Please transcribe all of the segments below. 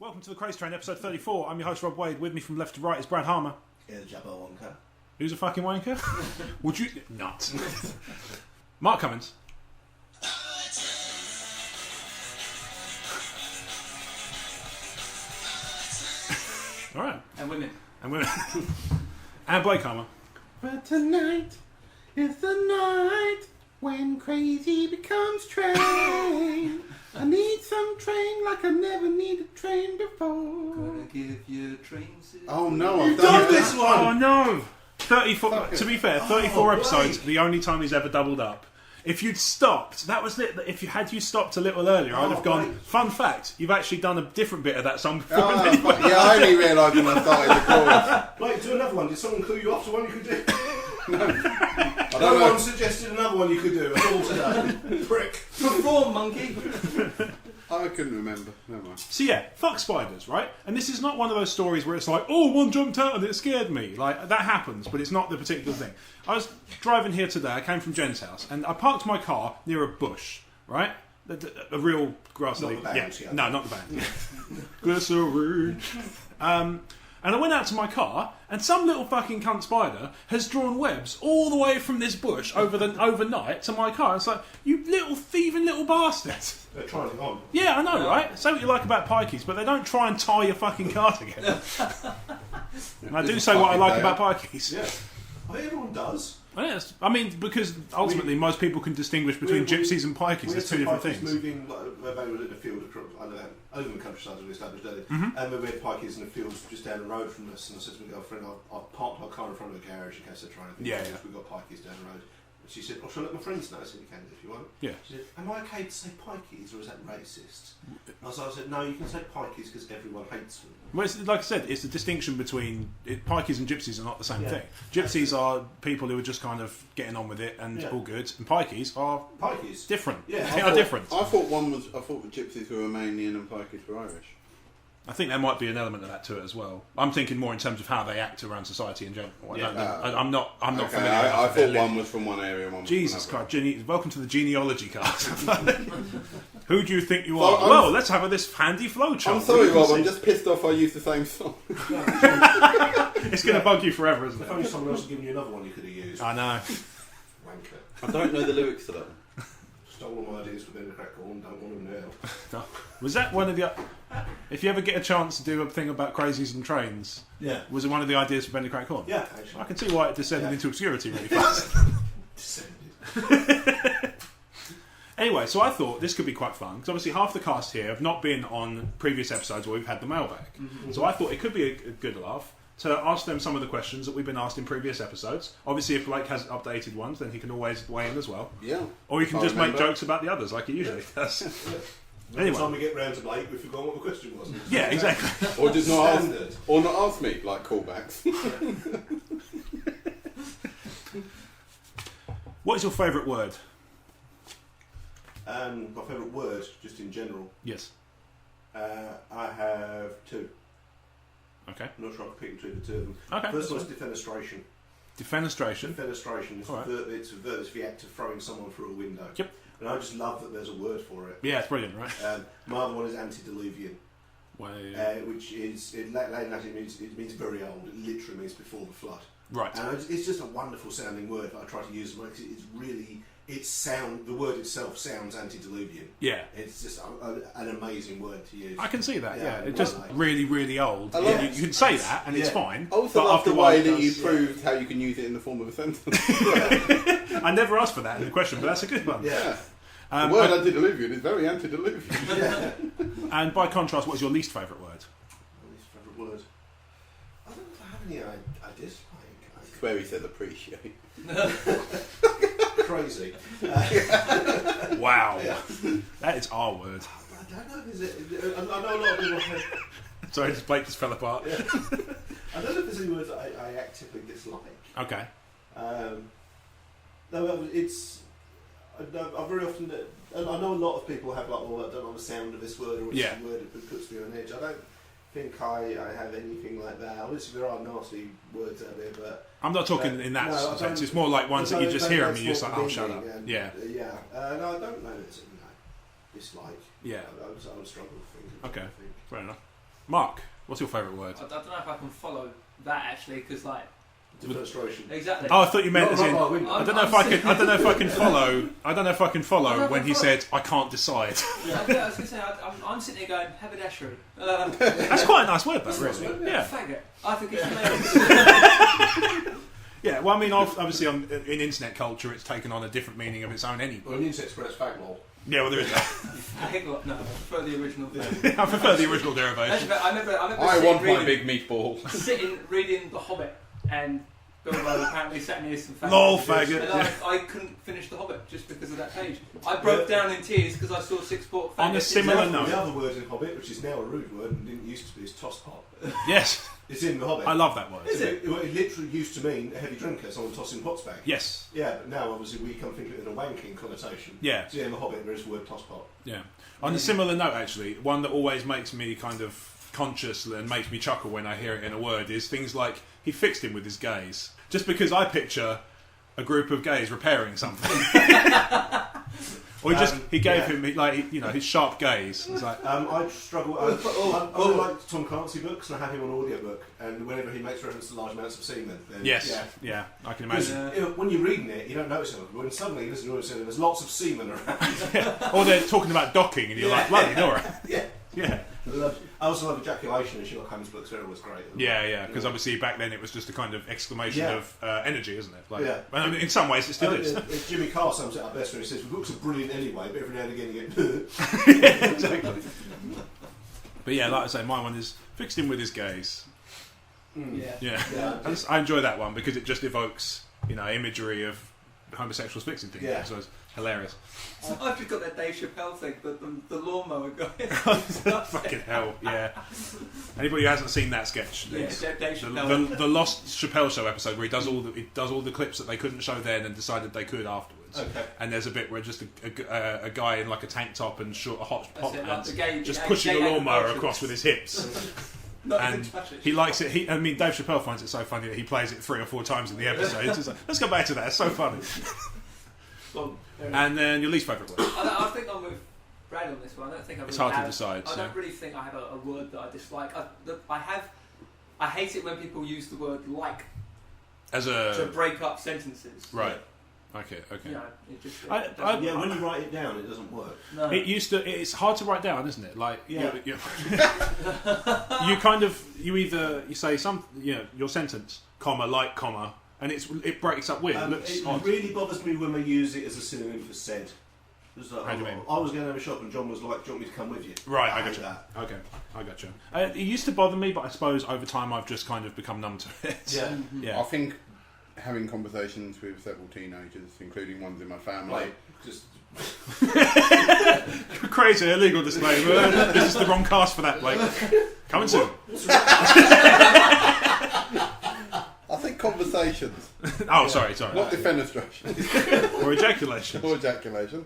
Welcome to the Craze Train, episode 34. I'm your host, Rob Wade. With me from left to right is Brad Harmer. El Jabba Wonka. Who's a fucking wanker? Would you... Nuts. Mark Cummins. All right. And women. And Blake Harmer. But tonight is the night when crazy becomes train. I need some train like I never needed train before. Gonna give you train. Oh no, I've You've done done this one! Oh no! 34. To be fair, 34 episodes. Blake. The only time he's ever doubled up. If you'd stopped, that was it. If you stopped a little earlier, I'd have gone. Blake. Fun fact: you've actually done a different bit of that song before. Yeah, I only realised when I started the chorus. Blake, do another one. Did someone clue you off to one you could do? I No don't know. one suggested another one you could do at all today. Prick. Perform, monkey. I couldn't remember. Never mind. So yeah, fuck spiders, right? And this is not one of those stories where it's like, oh, one jumped out and it scared me. Like, that happens, but it's not the particular thing. I was driving here today, I came from Jen's house, and I parked my car near a bush, right? A real grassy... Not the band, yeah. No, not the band. Glycerine. And I went out to my car, and some little fucking cunt spider has drawn webs all the way from this bush overnight to my car. It's like, you little thieving little bastard. They're trying it on. Yeah, I know, right? Say what you like about pikeys, but they don't try and tie your fucking car together. And I do say what I like about pikeys. Yeah. I think everyone does. Yes. I mean, because ultimately most people can distinguish between gypsies and pikeys. There's two different things. Moving, like, they were in the field, over in the countryside as we established earlier, and we had pikeys in the fields just down the road from us, and I said to my girlfriend, I've parked my car in front of the garage in case they're trying to Yeah. we've got pikeys down the road. And she said, shall I let my friends know? I said, you can if you want. Yeah. She said, am I okay to say pikeys, or is that racist? I said, no, you can say pikeys because everyone hates them. Well, like I said, it's the distinction between... pikeys and gypsies are not the same Yeah. thing. Gypsies are people who are just kind of getting on with it and all good, and pikeys are Pikeys. different. Yeah. They are different. I thought the gypsies were Romanian and pikeys were Irish. I think there might be an element of that to it as well. I'm thinking more in terms of how they act around society in general. I'm not Okay, familiar. I with their thought one was from one area and one was Jesus from another. Christ, welcome to the genealogy cast. Who do you think you are? Well, Well, let's have this handy flowchart. I'm sorry, Rob, I'm just pissed off I used the same song. It's going to bug you forever, isn't If it? only someone else had given you another one you could have used. I know. Wanker. I don't know the lyrics to that. Stole all my ideas for being a crack corn, don't want them now. Was that one of the... If you ever get a chance to do a thing about crazies and trains, Yeah. was it one of the ideas for Bendy Crack Corn? Yeah, I actually. can see why it descended into obscurity really fast. Descended. Anyway, so I thought this could be quite fun, because obviously half the cast here have not been on previous episodes where we've had the mailbag. So I thought it could be a good laugh to ask them some of the questions that we've been asked in previous episodes. Obviously, if Blake has updated ones, then he can always weigh in as well. Yeah. Or you can I just make remember. jokes about the others, like he usually does. Every Anyway. time we get round to Blake, we forgot what the question was. Yeah, exactly. Or just not Standard. ask, or not ask me, like callbacks. What is your favourite word? My favourite word, just in general, Yes. I have two. Okay. I'm not sure I can pick between the two of them. Okay. First one is defenestration. Defenestration. Defenestration is All right. it's the act of throwing someone through a window. Yep. And I just love that there's a word for it. Yeah, it's brilliant, right? My other one is antediluvian, Way. which is in Latin it means very old. It literally means before the flood. Right. And it's just a wonderful sounding word. I try to use it because it's really the word itself sounds antediluvian. Yeah. It's just an amazing word to use. I can see that, yeah. Yeah, It's just like- really, really old. I like- You can say that, and it's Yeah. fine. I also but love after the a while way it that you does- proved how you can use it in the form of a sentence. I never asked for that in the question, but that's a good one. Yeah. The word antediluvian is very antediluvian. Yeah. And by contrast, what is your least favourite word? My least favourite word. I don't know if I have any I dislike. It's where he said appreciate. Crazy. Wow. Yeah. That is our word. I don't know if there's I know a lot of people have. Sorry, this Blake just fell apart. Yeah. I don't know if there's any words that I actively dislike. Okay. No, it's. I very often. I know a lot of people have like, well, I don't know the sound of this word, or it's Yeah. a word that puts me on edge. I don't think I have anything like that. Obviously, there are nasty words out there, but I'm not talking in that no, I sense. don't- It's more like ones that you just hear them and you're just like, oh, that's shut more up. demeaning Yeah. and, yeah. No, I don't know. It's dislike. Yeah. I would struggle to think. Okay. I think. Fair enough. Mark, what's your favourite word? I don't know if I can follow that actually, because like Demonstration. exactly. Oh, I thought you meant as in. I I don't know if I can. I don't know if I can follow. I don't know if I can follow when he said, "I can't decide." I was going to say, I'm sitting here going, haberdashery. That's quite a nice word, though, really. Yeah. Faggot. I think it's amazing. Yeah. Well, I mean, obviously, in internet culture, it's taken on a different meaning of its own anyway. Well, in Internet Express faglaw. Yeah. Well, there is that. Faggot. No, I prefer the original thing. I prefer the original derivation. Actually, I remember I sitting want my reading- big meatball. sitting reading The Hobbit, and Bilbo apparently sat near some faggots. Lol, faggot. And I couldn't finish The Hobbit just because of that page. I broke down in tears because I saw 6 pork faggots. On a similar The note, other word in Hobbit, which is now a rude word and didn't used to be, is toss pot. yes, It's in The Hobbit. I love that word. Is it? It literally used to mean a heavy drinker, someone tossing pots back. Yes. Yeah, but now obviously we come think of it in a wanking connotation. Yeah. So yeah, in The Hobbit there is the word toss pot. Yeah. On a similar note, actually, one that always makes me kind of conscious and makes me chuckle when I hear it in a word is things like, he fixed him with his gaze. Just because I picture a group of gays repairing something. Or he gave him, like, you know, his sharp gaze. It's like, I struggle. I really like Tom Clancy books, and I have him on audiobook. And whenever he makes reference to large amounts of semen, then yes, yeah, I can Because imagine. when you're reading it, you don't notice it. But when suddenly you listen to it, and there's lots of semen around. Or they're talking about docking, and you're like, bloody Nora. Yeah. Yeah. I also love ejaculation in Sherlock Holmes books. They're always great. Yeah, because obviously back then it was just a kind of exclamation of energy, isn't it? Like, Yeah. I mean, in some ways it still is. Jimmy Carr sums it up best when he says, books are brilliant anyway, but every now and again you get... Yeah, exactly. But yeah, like I say, my one is fixed in with his gaze. Yeah. Yeah. I enjoy that one because it just evokes, you know, imagery of homosexuals fixing things. Yeah. So it's hilarious. I've just got that Dave Chappelle thing, but the lawnmower guy. Fucking hell, yeah. Anybody who hasn't seen that sketch, Yeah, it's Dave the Chappelle. the Lost Chappelle Show episode where he does all the clips that they couldn't show then and decided they could afterwards. Okay. And there's a bit where just a guy in like a tank top and short a hot That's it, like pants the gay- just gay- pushing gay a lawnmower agriculture. across with his hips. Not And even touch it. he likes it. I mean, Dave Chappelle finds it so funny that he plays it 3 or 4 times in the episode. It's just like, let's go back to that. It's so funny. Well, And then your least favourite word. I think I'm with Brad on this one. I don't think I really It's hard to have, decide, I so. don't really think I have a word that I dislike. I hate it when people use the word like As to a break up sentences. right. Okay. You know, it just I- it I- doesn't- Yeah, when you write it down, it doesn't work. no. It used to. It's hard to write down, isn't it? Like, Yeah. you kind of you say some, you know, your sentence, comma, like, comma, and it breaks up weird. It looks It odd. really bothers me when they use it as a synonym for said. It's like, How do you mean? I was going to have a shop and John was like, do you want me to come with you? Right, I hate got you. that. Okay, I got you. It used to bother me, but I suppose over time I've just kind of become numb to it. Yeah. Yeah. I think having conversations with several teenagers, including ones in my family, Like, just... Crazy illegal disclaimer. This is the wrong cast for that, Blake. Coming soon. I think conversations, Oh, sorry. not defenestration Or ejaculation. or ejaculation.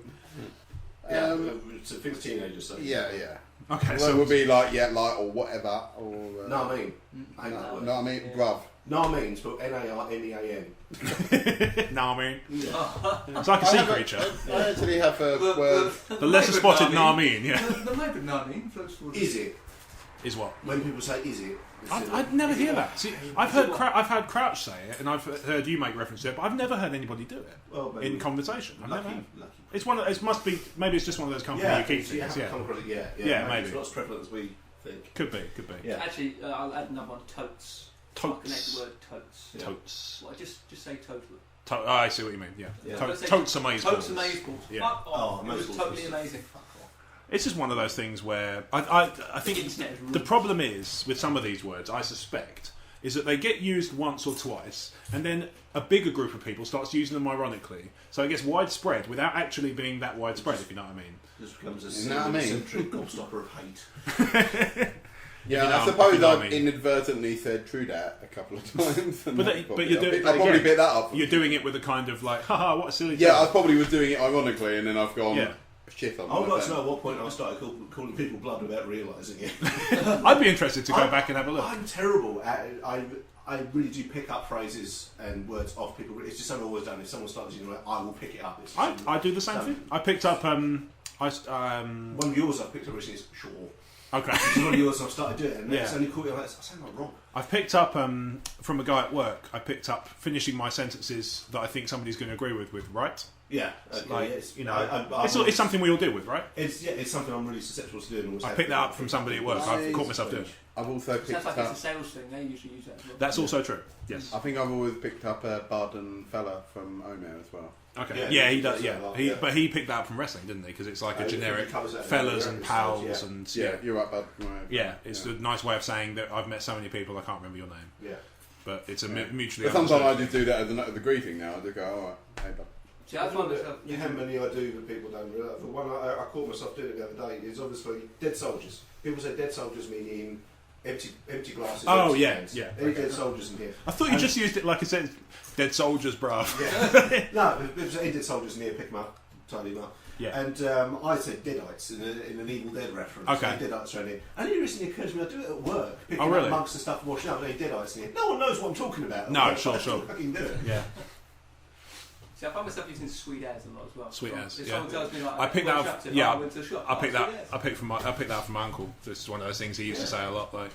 it's things teenagers say. Yeah. Okay, So it so would be like, like, or whatever, or... No, I mean. I hate that word. No, I mean, Yeah. bruv. No, I mean, spelled N-A-R-M-E-A-N. Narmeen. It's like a sea creature. I actually have a word... The lesser spotted Narmeen, yeah. The Labour Narmeen floats towards Is it? Is what? When people say is it? I'd never hear that. See, I've heard Crouch say it, and I've heard you make reference to it, but I've never heard anybody do it Well, maybe. in conversation. I've never. Lucky. Have. It's one. It must be. Maybe it's just one of those companies Yeah, you keep yeah, things. Yeah, Yeah, maybe. It's not as prevalent as we think. Could be. Yeah. Actually, I'll add another one. Totes. I'll connect Totes. the word totes. Yeah. Totes. Well, just say total. Oh, I see what you mean. Yeah. Yeah. Totes amazeballs. Totes amazeballs. Yeah. Fuck off. Oh, It was amazeballs totally is- amazing. Fuck off. It's just one of those things where I think The internet is the ruined. problem is with some of these words, I suspect, is that they get used once or twice, and then a bigger group of people starts using them ironically, so it gets widespread without actually being that widespread, if you know what I mean. This becomes a You know what I mean? centric gobstopper of hate. Yeah, you know, I suppose you know what I I've mean. inadvertently said true that a couple of times. and But that's probably- you're doing I probably again, bit that up. You're doing it with a kind of like, haha, what a silly Yeah, I joke. probably was doing it ironically, and then I've gone Yeah. shit on I would like myself. to know at what point I started calling people blood without realising it. I'd be interested to go back and have a look. I'm terrible at it. I really do pick up phrases and words off people. It's just something I've always done. If someone starts using it, I will pick it up. It's just I do the same thing. I picked up one of yours I've picked up recently is sure. Okay. Which is one of yours, and I've started doing it, and Yeah. it's only caught me like, I sound like wrong. I've picked up from a guy at work. I picked up finishing my sentences that I think somebody's going to agree with right. Yeah, Like, it's, you know, it's something we all deal with, right? it's something I'm really susceptible to doing. I picked that up from somebody at work. I've caught myself doing it. I've also picked Sounds like up. it's a sales thing. They usually use that as well. That's also true. Yes. I think I've always picked up a Barden fella from Omer as well. Okay. Yeah, Yeah, he he does. does Yeah, that a lot, he yeah. but he picked that up from wrestling, didn't he? Because it's like a He generic covers that in fellas the and episodes, pals yeah. and Yeah, you're right, Bud. Right. yeah. It's a nice way of saying that I've met so many people I can't remember your name, Yeah. but it's a mutually. But sometimes I understood just do that as the greeting now. I just go, all right, hey, Bud. See, I find myself. You how many I do that people don't realise. The one I caught myself doing it the other day is obviously dead soldiers. People say dead soldiers meaning empty glasses. Oh, empty yeah, cans. yeah. Any dead soldiers in here? I thought you just used it like I said, dead soldiers, bruv. Yeah. No, there's any dead soldiers in here. Pick them up, tidy them up. Yeah. And I said deadites in an Evil Dead reference. Okay. Deadites around here. And it recently occurs to me I do it at work, picking really? up mugs and stuff, washing up. Any deadites in here? No one knows what I'm talking about. No, I'm sure. I can do it. Yeah. See, I find myself using sweet as a lot as well. Sweet as, If yeah. someone tells me like, I picked that "Where's up. your Yeah, I went to the shop. I picked that. Sweet as. I picked that up from my uncle. This is one of those things he used to say a lot. Like,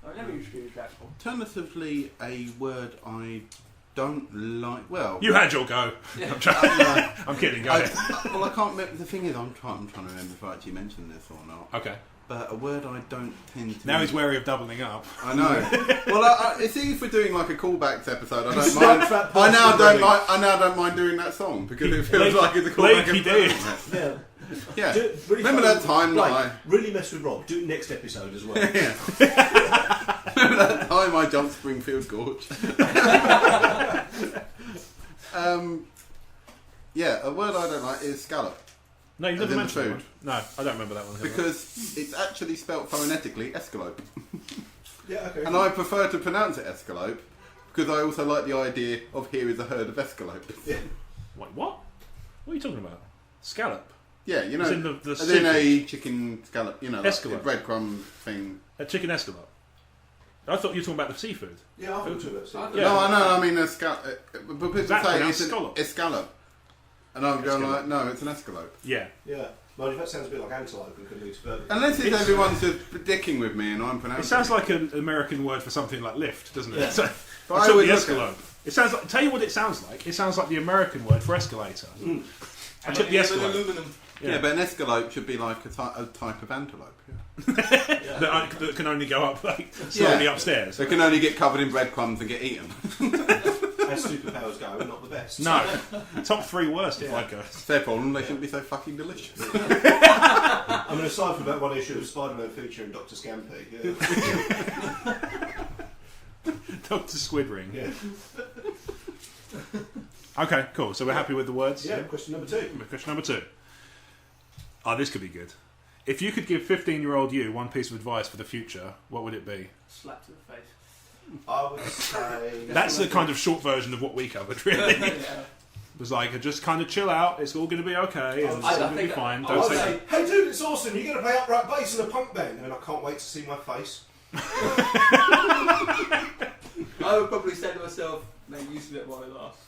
I never used to use that before. Alternatively, a word I don't like. Well, you had your go. Yeah. I'm kidding. Go ahead. well, I can't remember. The thing is, I'm trying to remember if I actually mentioned this or not. Okay. But a word I don't tend to. Now he's wary of doubling up. I know. Well, see if we're doing like a callbacks episode. I don't Snap mind. that I now person don't really. like. I now don't mind doing that song because it feels like it's a callback. Blake, he did. Yeah. Yeah. Do it really Remember that time that Blake, I. really mess with Rob. Do it next episode as well. Yeah. Remember that time I jumped Springfield Gorge? Yeah, a word I don't like is scallop. No, you've As never in the mentioned that food. one. No, I don't remember that one. Because it's actually spelt phonetically escalope. Yeah, okay. And I prefer to pronounce it escalope because I also like the idea of here is a herd of escalopes. Yeah. Wait, what? What are you talking about? Scallop. Yeah, you know, As in the as in a seafood. chicken scallop, you know, like Escalope. a breadcrumb thing. A chicken escalope. I thought you were talking about the seafood. Yeah, I thought it. Yeah. No, I know, I mean a scallop. But people that say pronounced it's scallop? an escallop. And I'm going Escalope. like, no, it's an escalope. Yeah. Yeah. Well, that sounds a bit like antelope and could lead to further. Unless it's everyone's just dicking with me and I'm pronouncing It sounds like an American word for something like lift, doesn't it? Yeah. So, But I I took always the look at- escalope. It sounds like. Tell you what it sounds like. It sounds like the American word for escalator. I took the escalope. Aluminum. Yeah, but an escalope should be like a type of antelope. Yeah. That can only go up like slowly Yeah. upstairs. They can only get covered in breadcrumbs and get eaten. As superpowers go, we're not the best. No, top 3 worst if Yeah. I go. It's their problem, they shouldn't be so fucking delicious. I mean, aside from that one issue of Spider-Man featuring Dr. Scampi. Yeah. Dr. Squidring. Yeah. Okay, cool. So we're happy with the words. Yeah. Question number 2. Question number 2. Oh, this could be good. If you could give 15-year-old you one piece of advice for the future, what would it be? Slap to the face. I would say That's the kind of short version of what we covered, really. Yeah. It was like, just kind of chill out, it's all going to be okay, and it's I all going to be think fine. I Don't I'd say... say, hey dude, it's awesome. You're going to play upright bass in a punk band, and I can't wait to see my face. I would probably say to myself, make use of it while it lasts.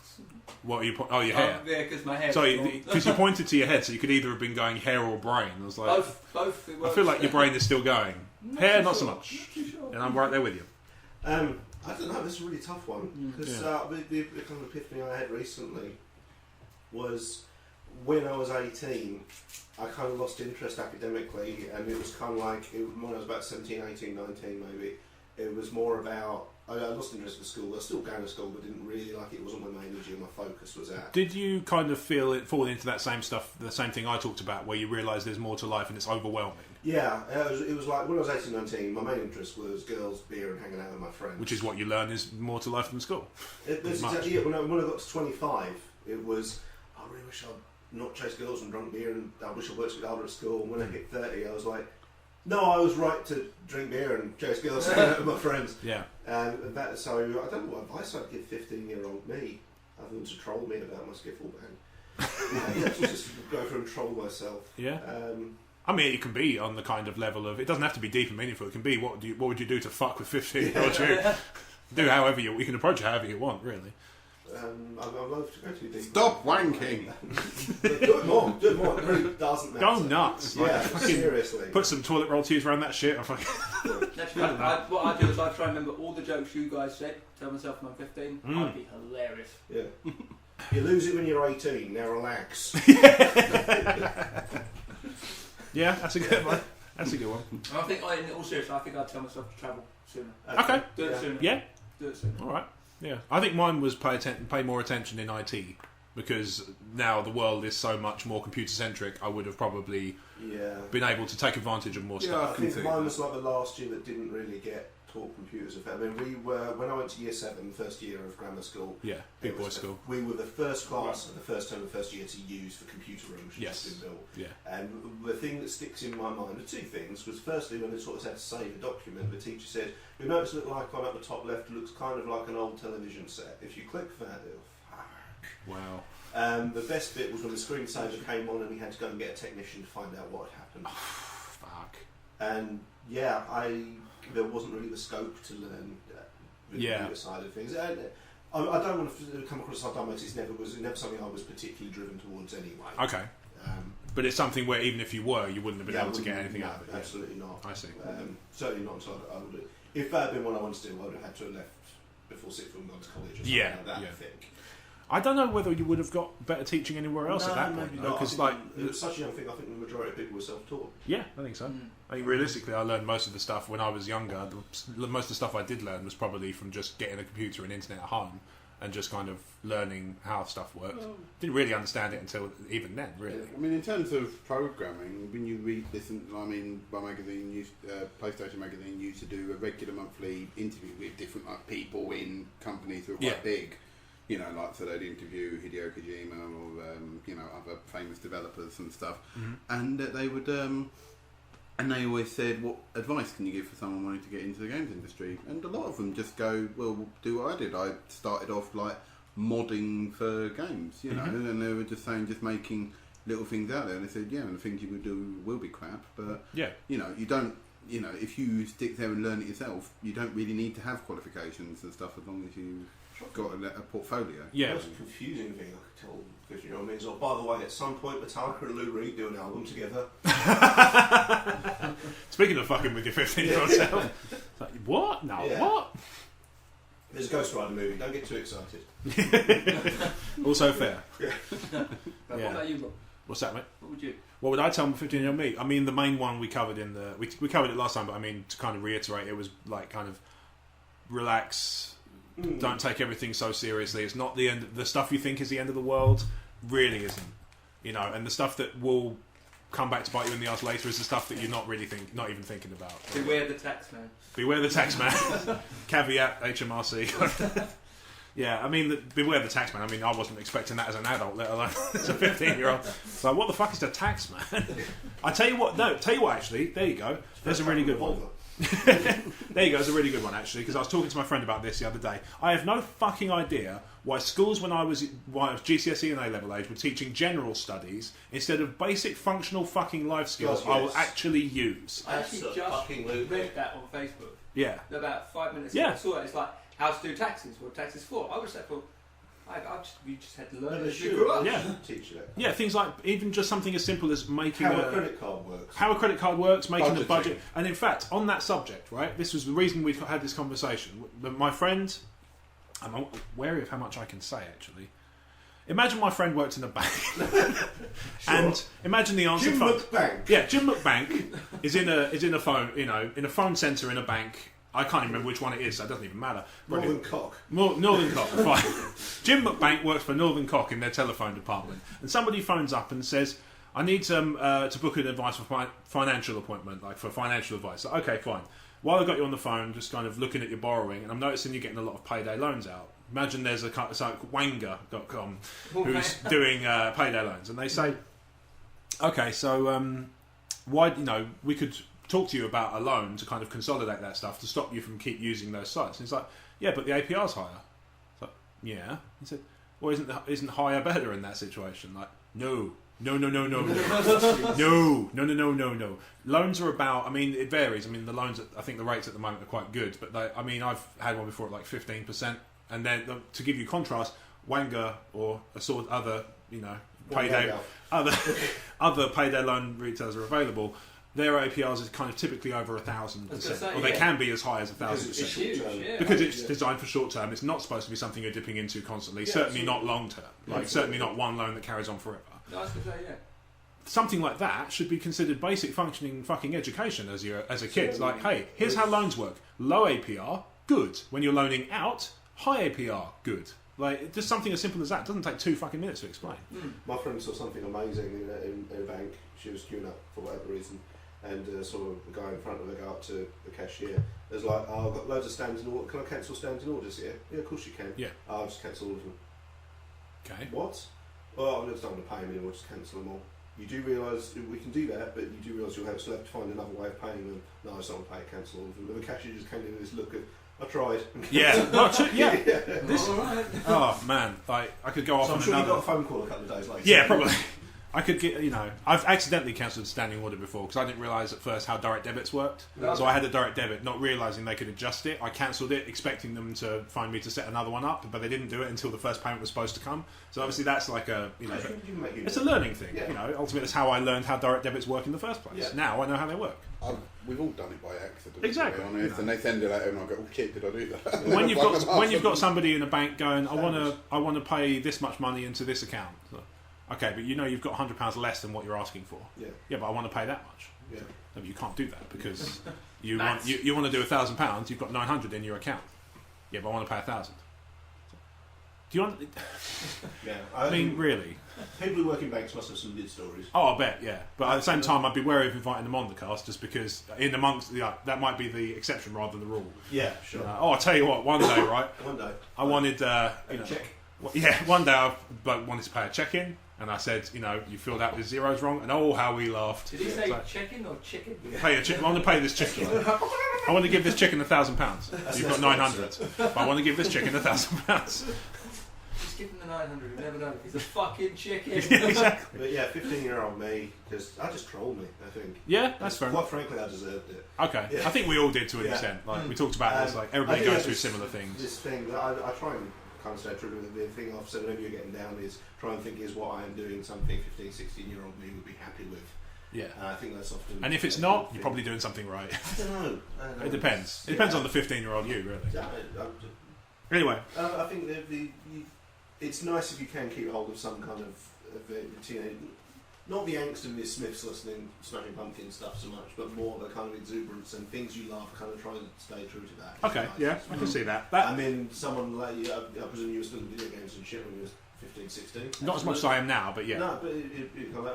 What are you... Oh, your hair. Yeah, because my hair. Sorry, because you pointed to your head, so you could either have been going hair or brain. I was like... Both. It I works. feel like your brain is still going. Hair, too not so sure. much. Not too sure. And I'm right there with you. I don't know. This is a really tough one because Yeah. the kind of epiphany I had recently was when I was 18. I kind of lost interest academically, and it was kind of like when I was about 17, 18, 19 maybe. It was more about I lost interest in school. I was still going to school, but didn't really like it. It wasn't where my energy and my focus was at. Did you kind of feel it fall into that same stuff, the same thing I talked about, where you realise there's more to life and it's overwhelming? Yeah, it was like when I was 18, 19, my main interest was girls, beer, and hanging out with my friends. Which is what you learn is more to life than school. That's much. exactly it. When I got to 25, it was, I really wish I'd not chased girls and drunk beer, and I wish I worked a bit harder at school. And when I hit 30, I was like, no, I was right to drink beer and chase girls and hang out with my friends. Yeah. So I don't know what advice I'd give 15-year-old me, other than to troll me about my skiffle band. Just go through and troll myself. Yeah. I mean, it can be on the kind of level of... It doesn't have to be deep and meaningful. It can be, what would you do to fuck with 15-year-old you? Do however you can approach it however you want, really. I'm loath to go too deep. Stop wanking. Do it more. It really doesn't matter. Go nuts. Yeah, Like, fucking seriously. put some toilet roll tubes around that shit. Actually, what I do is I try and remember all the jokes you guys said. Tell myself when I'm 15. I'd be hilarious. Yeah. You lose it when you're 18. Now relax. Yeah, that's a good one. That's a good one. And I think, in all seriousness, I think I'd tell myself to travel sooner. Okay. Do it sooner. Yeah. Do it sooner. All right. Yeah. I think mine was pay more attention in IT because now the world is so much more computer centric. I would have probably been able to take advantage of more stuff. I think mine was like the last year that didn't really get taught computers. I mean, when I went to year 7, first year of grammar school. Yeah, big boy school. We were the first class at the first term of the first year to use for computer rooms. Yes. Just been built. Yeah. And the thing that sticks in my mind are two things. Was firstly when they sort of had to save a document, the teacher said, "You'll notice a little icon up the top left looks kind of like an old television set. If you click that, it'll fuck." Wow. The best bit was when the screensaver came on and he had to go and get a technician to find out what had happened. Fuck. And there wasn't really the scope to learn the computer side of things. And I don't want to come across as dumb, it's never something I was particularly driven towards anyway. Okay. But it's something where even if you were, you wouldn't have been able to get anything no, out of it. Absolutely not. I see. Certainly not until I would. If that had been what I wanted to do, I would have had to have left before sixth form, gone to college or something like that. I think. I don't know whether you would have got better teaching anywhere else at that point. Because it was such a young thing. I think the majority of people were self-taught. Yeah, I think so. I think realistically, I learned most of the stuff when I was younger. Most of the stuff I did learn was probably from just getting a computer and internet at home and just kind of learning how stuff worked. Didn't really understand it until even then, really. I mean, in terms of programming, when you listen, I mean, PlayStation Magazine used to do a regular monthly interview with different people in companies who are quite big. You know, like, so they'd interview Hideo Kojima or, other famous developers and stuff. And they would, and they always said, what advice can you give for someone wanting to get into the games industry? And a lot of them just go, well, do what I did. I started off, like, modding for games, you know, and they were just saying, just making little things out there. And they said, yeah, and the things you would do will be crap, but, you know, you don't, if you stick there and learn it yourself, you don't really need to have qualifications and stuff as long as you got a portfolio. Yeah. The most confusing thing I could tell 15-year-old is, by the way, at some point Metallica and Lou Reed do an album together. Speaking of fucking with your 15-year-old self, it's like, what? No, what? There's a Ghost Rider movie, don't get too excited. Also fair. What about you, Rob? What's that, mate? What would you? What would I tell 15-year-old me? I mean, the main one we covered we covered it last time, but I mean, to kind of reiterate, it was like kind of relax. Don't take everything so seriously. It's not the end. The stuff you think is the end of the world really isn't. You know, and the stuff that will come back to bite you in the ass later is the stuff that you're not even thinking about. Beware the tax man. Beware the tax man. Caveat HMRC. Yeah, I mean, beware the tax man. I mean, I wasn't expecting that as an adult, let alone as a 15-year-old. So, what the fuck is the tax man? I tell you what. No, actually, there you go. There's a really good one. There you go, it's a really good one actually, because I was talking to my friend about this the other day. I have no fucking idea why schools when I was GCSE and A-level age were teaching general studies instead of basic functional fucking life skills I will actually use. I actually just read that on Facebook. Yeah. About 5 minutes ago. I saw it. It's like, how to do taxes, what taxes for. I was like, well, we just had to learn as we grew up. Yeah. Teach it. Yeah, things like even just something as simple as making how a credit card works. How a credit card works, making a budget. Budgeting. And in fact, on that subject, right, this was the reason we've had this conversation. My friend, I'm wary of how much I can say actually. Imagine my friend worked in a bank. And imagine the answer. Jim McBank. Yeah, Jim McBank is in a phone, in a phone centre in a bank. I can't even remember which one it is, so it doesn't even matter. Northern Cock. Northern Cock, fine. Jim McBank works for Northern Cock in their telephone department. And somebody phones up and says, I need to book an advice for financial appointment, like for financial advice. So, okay, fine. While I've got you on the phone, just kind of looking at your borrowing, and I'm noticing you're getting a lot of payday loans out. Imagine there's it's like Wanga.com who's doing payday loans. And they say, okay, so why, we could talk to you about a loan to kind of consolidate that stuff to stop you from keep using those sites. And it's like, yeah, but the APR's higher. It's like, yeah. He said, well, isn't higher better in that situation? Like, no. Loans are about, I mean, it varies. I mean, the loans, I think the rates at the moment are quite good, but I've had one before at like 15%. And then to give you contrast, Wanga or a sort of other, you know, Wanga. other payday loan retailers are available, their APRs is kind of typically over 1,000%, or they can be as high as 1,000%. It's huge, yeah. Because it's designed for short term. It's not supposed to be something you're dipping into constantly. Certainly not long term. Like certainly not one loan that carries on forever. No, I was going to say, yeah. Something like that should be considered basic functioning fucking education as a kid. Like, hey, here's how loans work. Low APR, good. When you're loaning out, high APR, good. Like, just something as simple as that. It doesn't take 2 fucking minutes to explain. My friend saw something amazing in a bank. She was queuing up for whatever reason, and saw the guy in front of her go up to the cashier. It was like, oh, I've got loads of stands in order. Can I cancel stands in orders here? Yeah, of course you can. Yeah. I'll just cancel all of them. Okay. What? Well, I just don't want to pay them, we'll just cancel them all. You do realise we can do that, but you do realise you'll still have to find another way of paying them. No, I just don't want to pay, cancel all of them. And the cashier just came in with this look of, I tried. Yeah. Well, yeah. This, oh man, like I could go off so on I'm sure another. you got a phone call a couple of days later. Yeah, probably. I could get, you know, I've accidentally cancelled a standing order before because I didn't realise at first how direct debits worked. Okay. So I had a direct debit, not realising they could adjust it. I cancelled it, expecting them to find me to set another one up, but they didn't do it until the first payment was supposed to come. So obviously that's like a, you know, it's a learning thing. Yeah. You know, ultimately that's how I learned how direct debits work in the first place. Yeah. Now I know how they work. We've all done it by accident. Exactly. To be honest, and they send it out, and I go, "Oh shit, did I do that?" When you've got somebody in a bank going, I want to pay this much money into this account. So, okay, but you know you've got £100 less than what you're asking for. Yeah. Yeah, but I want to pay that much. Yeah. No, but you can't do that because you want to do £1,000. You've got 900 in your account. Yeah, but I want to pay 1,000. Do you want? Yeah. I mean, really? People who work in banks must have some good stories. Oh, I bet, yeah. But at the same time, I'd be wary of inviting them on the cast just because in amongst that might be the exception rather than the rule. Yeah, sure. I'll tell you what. One day, right? One day. I wanted check. One day I wanted to pay a check-in, and I said, you know, you filled out the zeros wrong, and oh, how we laughed. Did he say check-in or chicken? I want to pay this chicken. I want to give this chicken £1,000. You've got 900, but I want to give this chicken £1,000. Just give him the 900. You never know. He's a fucking chicken. Yeah, exactly. But yeah, 15-year-old me, I just trolled me, I think. Yeah, that's fair. Quite frankly, I deserved it. Okay, yeah. I think we all did to an extent. Like we talked about this, like everybody goes through similar things. This thing that I try and kind of stay true with the thing I've said whenever you're getting down is try and think is what I am doing something 15, 16-year-old me would be happy with. Yeah. I think that's often. And if it's not, you're probably doing something right. I don't know. It depends. It depends on the 15-year-old you, really. Yeah, Anyway. I think it's nice if you can keep hold of some kind of teenage. Not the angst and the Smiths listening, Smashing Pumpkins stuff so much, but more the kind of exuberance and things you love, kind of trying to stay true to that. Okay, nice. yeah, I can see that. I mean, someone like you, I presume you were still in video games and shit when you were 15, 16? Not as much as I am now, but yeah. No, but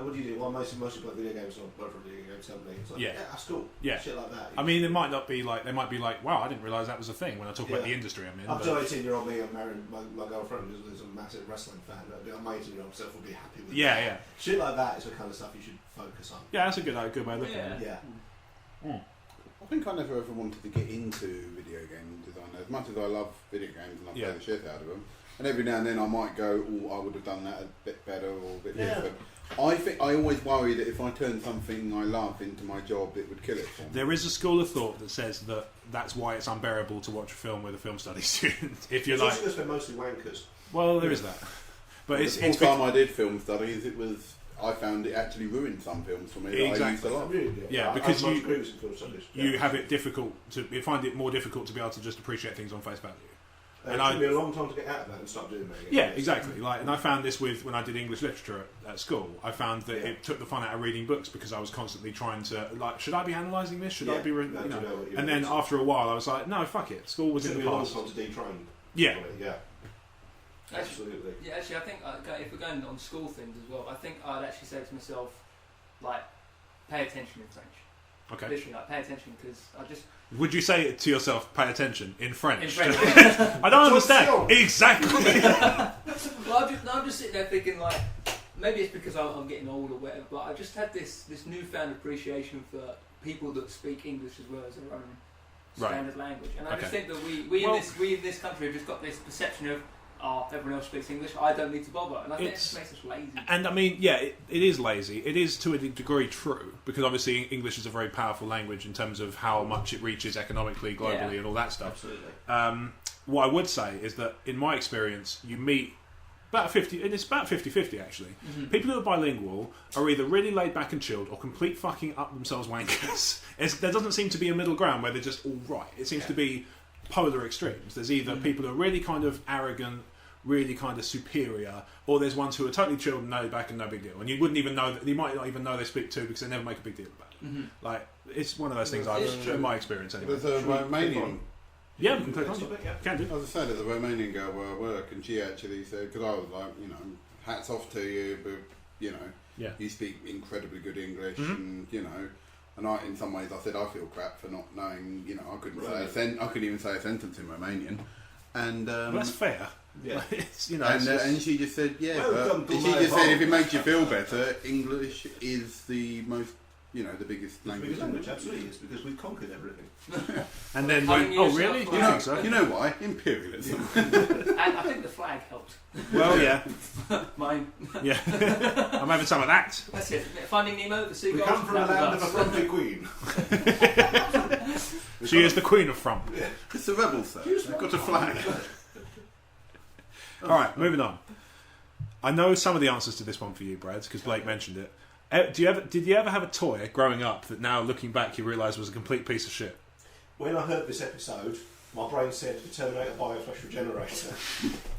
what do you do? Well, mostly play video games or work for a video games company. It's like, yeah, that's cool. Yeah. Shit like that. I mean, they might be like, wow, I didn't realise that was a thing when I talk about the industry I'm in. Up to 18-year-old me, I'm married, my girlfriend is a massive wrestling fan. My 18-year-old self would be happy with that. Yeah. Shit like that is the kind of stuff you should focus on. Yeah, that's a good way of looking at it. Yeah. I think I never ever wanted to get into video game design. As much as I love video games and I play the shit out of them, and every now and then I might go, oh, I would have done that a bit better or a bit different. I think I always worry that if I turn something I love into my job, it would kill it for me. There is a school of thought that says that that's why it's unbearable to watch a film with a film studies student. If you're it's also because they're mostly wankers. Well, there is that. But the full time I did film studies, I found it actually ruined some films for me that I used to love. Yeah, because you have it you find it more difficult to be able to just appreciate things on face value. And it took me a long time to get out of that and start doing that again. Yeah, exactly. And I found this when I did English literature at school. I found that it took the fun out of reading books because I was constantly trying to should I be analysing this? Should I be? And then after a while, I was like, no, fuck it. School was in the past. It took me a long time to detrain. Yeah. Absolutely. Yeah, actually, I think if we're going on school things as well, I think I'd actually say to myself, pay attention in French. Okay. Literally, pay attention because I just. Would you say to yourself, pay attention in French? In French. I don't understand. Exactly. Well, I'm just sitting there thinking maybe it's because I'm getting old or whatever, but I just had this newfound appreciation for people that speak English as well as their own standard language, and I just think that we in this country have just got this perception of everyone else speaks English, I don't need to bother, and I think it just makes us lazy. And I mean, it is lazy. It is to a degree true, because obviously English is a very powerful language in terms of how much it reaches economically, globally, and all that stuff. Absolutely. What I would say is that in my experience, you meet about 50, and it's about 50-50 actually. Mm-hmm. People who are bilingual are either really laid back and chilled, or complete fucking up themselves wankers. There doesn't seem to be a middle ground where they're just all right. It seems to be polar extremes. There's either people who are really kind of arrogant, really kind of superior, or there's ones who are totally chilled and laid back and no big deal. And you wouldn't even know that, you might not even know they speak two because they never make a big deal about it. Mm-hmm. Like, it's one of those things in my experience anyway. There's a Romanian. Yeah, we can click on it. Can do. I was saying that the Romanian girl where I work, and she actually said, because I was like, you know, hats off to you, but you know, you speak incredibly good English, and you know, and in some ways I said I feel crap for not knowing, you know, I couldn't even say a sentence in Romanian, and well, that's fair. Yeah, it's, you know, and she just said, she just said if it makes you feel better, English is the most. You know, the biggest language. Absolutely is, because we've conquered everything. And then oh really? Do you think so? You know why? Imperialism. And I think the flag helped. Well, yeah. Mine. Yeah. I'm having some of that. That's it. Finding Nemo, the We seagulls. come from the land of a frumpy queen. She is the queen of frump. Yeah. It's the rebels, sir. They've got a flag. Alright, moving on. I know some of the answers to this one for you, Brad, because Blake mentioned it. Did you ever have a toy growing up that now looking back you realise was a complete piece of shit? When I heard this episode, my brain said the Terminator Bioflash Regenerator.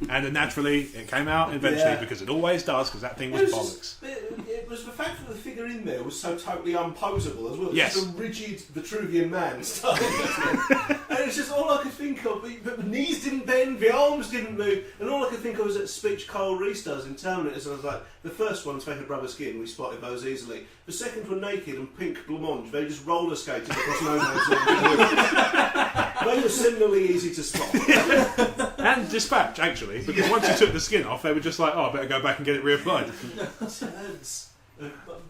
And then naturally it came out eventually because it always does, because that thing was bollocks. It was the fact that the figure in there was so totally unposable as well. Yes. Just a rigid Vitruvian man style. And it's just all I could think of. The knees didn't bend, the arms didn't move, and all I could think of was that speech Kyle Reese does in Terminator. So I was like, the first one's fake of rubber skin, we spotted those easily. The second one naked and pink blancmange, they just roller skated across no man's land. They were similarly easy to spot. And dispatch, actually, because once you took the skin off, they were just like, oh, I better go back and get it reapplied.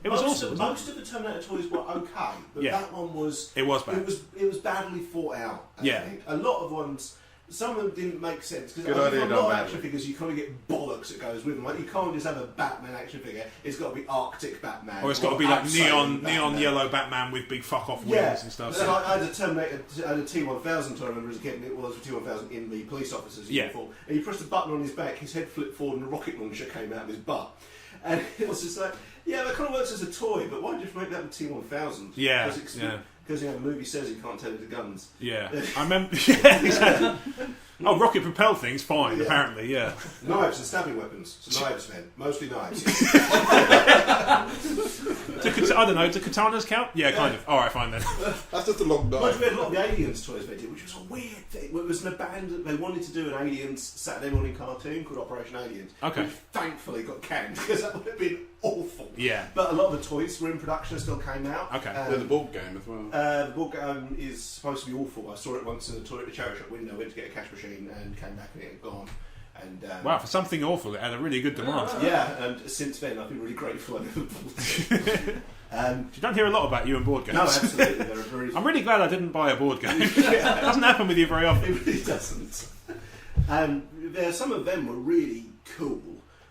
It was awesome. Most of the Terminator toys were okay, but that one was. It was bad. It was badly thought out. I think. A lot of ones. Some of them didn't make sense because a lot of action figures you kind of get bollocks that goes with them. Like you can't just have a Batman action figure; it's got to be Arctic Batman, or it's got to be like neon yellow Batman with big fuck off wings and stuff. So I had a Terminator, I had a T1000 toy. I remember as a kid, and it was a T1000 in the police officer's uniform. And you pressed a button on his back, his head flipped forward, and a rocket launcher came out of his butt. And it was just like, yeah, that kind of works as a toy, but why did you make that with T1000? Yeah, because the movie says you can't turn into guns. Yeah, I remember. Yeah, exactly. Oh, rocket propelled things, fine. Apparently, Knives and stabbing weapons. So knives, men, mostly knives. I don't know. Do katanas count? Yeah, kind of. All right, fine then. That's just a long knife. We had a lot of the Aliens toys they did, which was a weird thing. It was an abandoned. They wanted to do an Aliens Saturday morning cartoon called Operation Aliens. Okay. Which thankfully got canned because that would have been awful. Yeah. But a lot of the toys were in production, still came out. Okay. There's a board game as well. The board game is supposed to be awful. I saw it once in the toilet at the charity shop window, went to get a cash machine and came back and it had gone. And wow, for something awful, it had a really good demand. Yeah, and since then I've been really grateful I never bought it. You don't hear a lot about you and board games. No, absolutely. They're very... I'm really glad I didn't buy a board game. It doesn't happen with you very often. It really doesn't. Some of them were really cool.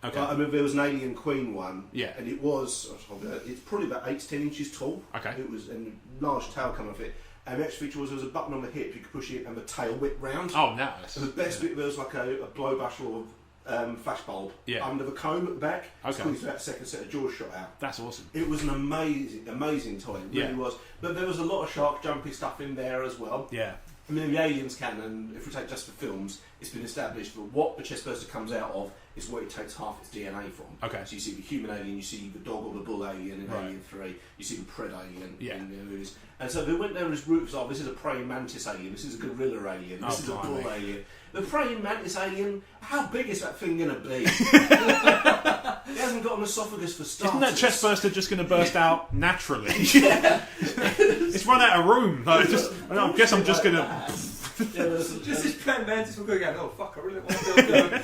Okay. I remember there was an Alien Queen one. Yeah. And it's probably about 8 to 10 inches tall. Okay. It was, and large tail coming off it. And the extra feature was there was a button on the hip, you could push it and the tail whipped round. Oh, nice. And the best bit, there was like a blow bushel of flash bulb under the comb at the back. Okay. Squeezed that second set of jaws shot out. That's awesome. It was an amazing toy. It really was. But there was a lot of shark jumpy stuff in there as well. Yeah. I mean, the Aliens canon, if we take just for films, it's been established that what the chestburster comes out of is what it takes half its DNA from. Okay. So you see the human alien, you see the dog or the bull alien in Alien 3, you see the pred alien in the movies. And so they went down this route of, this is a praying mantis alien, this is a gorilla alien, this is a bull alien. The praying mantis alien, how big is that thing going to be? It hasn't got an esophagus for starters. Isn't that chestburster just going to burst out naturally? It's run out of room. I guess I'm just going to... Just this praying mantis will go again, oh fuck, I really want to go.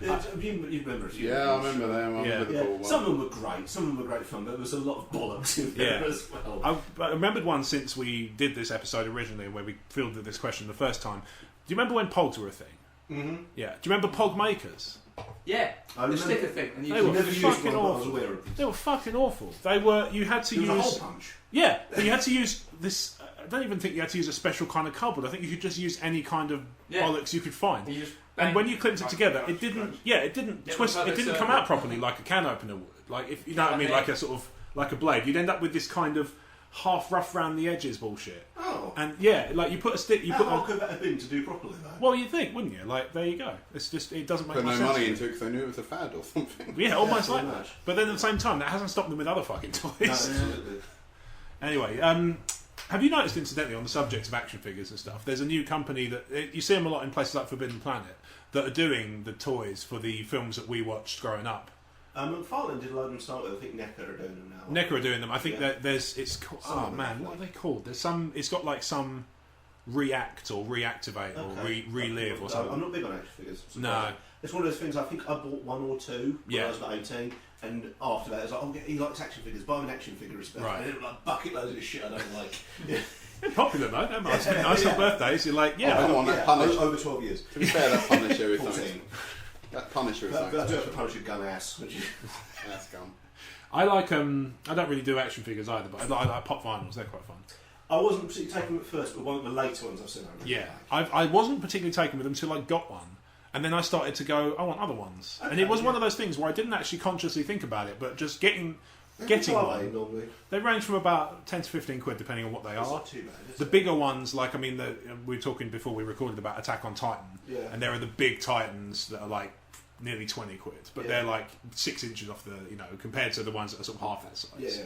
You remember a few? Yeah, I remember them. I remember the ball one. Some of them were great. Some of them were great fun, but there was a lot of bollocks in there as well. I remembered one since we did this episode originally, where we fielded this question the first time. Do you remember when Pogs were a thing? Mm-hmm. Yeah. Do you remember Pog makers? Yeah, the sticker thing. And they were fucking awful. They were fucking awful. They were. You had to use a hole punch. Yeah, but you had to use this I don't even think you had to use a special kind of cardboard. I think you could just use any kind of bollocks you could find. You just And when you clipped it together, it didn't twist. It didn't come out properly like a can opener would. Like if you know what I mean, like a sort of like a blade. You'd end up with this kind of half rough round the edges bullshit. Oh. And like you put a stick. You How put. hard could that have been to do properly though? Well, you'd think, wouldn't you? Like there you go. It's just it doesn't make Put much no sense. money into it because they knew it was a fad or something. Yeah, almost like pretty that. much. But then at the same time, that hasn't stopped them with other fucking toys. No, absolutely. Anyway, have you noticed, incidentally, on the subject of action figures and stuff, there's a new company that you see them a lot in places like Forbidden Planet that are doing the toys for the films that we watched growing up. McFarlane did a load of them start with. I think NECA are doing them now. NECA are doing them. I think Yeah. that it's called, Some oh of them, man, what are definitely. they called? There's some. It's got like some react or reactivate or relive or something. I'm not big on action figures. No. It's one of those things. I think I bought one or two when Yeah. I was about 18, and after that, I was like, "Oh, he likes action figures. Buy him an action figure, respect." Right. And it was like bucket loads of this shit I don't like. Yeah. They're popular though. They're nice on birthdays. You're like, I yeah. don't want that Punisher. Over 12 years. To be fair, that Punisher is 14. something. That Punisher is But I something. do have to punish your gun ass. Which is, That's gone. I like I don't really do action figures either, but I like pop vinyls. They're quite fun. I wasn't particularly taken with it first, but one of the later ones I've seen. I really Yeah, like. I wasn't particularly taken with them until I got one, and then I started to go, I want other ones, and it was one of those things where I didn't actually consciously think about it, but just getting What are one. they normally? They range from about 10 to 15 quid depending on what they It's are. not too bad. Is The it? bigger ones, like we were talking before we recorded about Attack on Titan, Yeah. and there are the big Titans that are like nearly 20 quid, but they're like 6 inches off the compared to the ones that are sort of half that size. Yeah.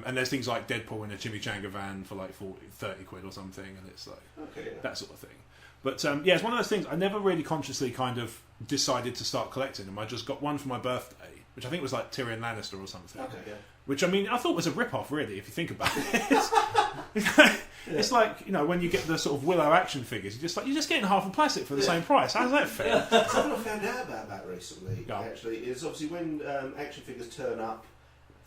And there's things like Deadpool in a chimichanga van for like 30 quid or something, and it's like Okay. Yeah. that sort of thing. But yeah, it's one of those things I never really consciously kind of decided to start collecting them. I just got one for my birthday, which I think was like Tyrion Lannister or something. Okay. Yeah. Which I mean, I thought was a rip-off, really, if you think about it. It's like when you get the sort of Willow action figures, you're just getting half a plastic for the same price. How's that fair? Something I found out about that recently, Yeah. actually, is obviously when action figures turn up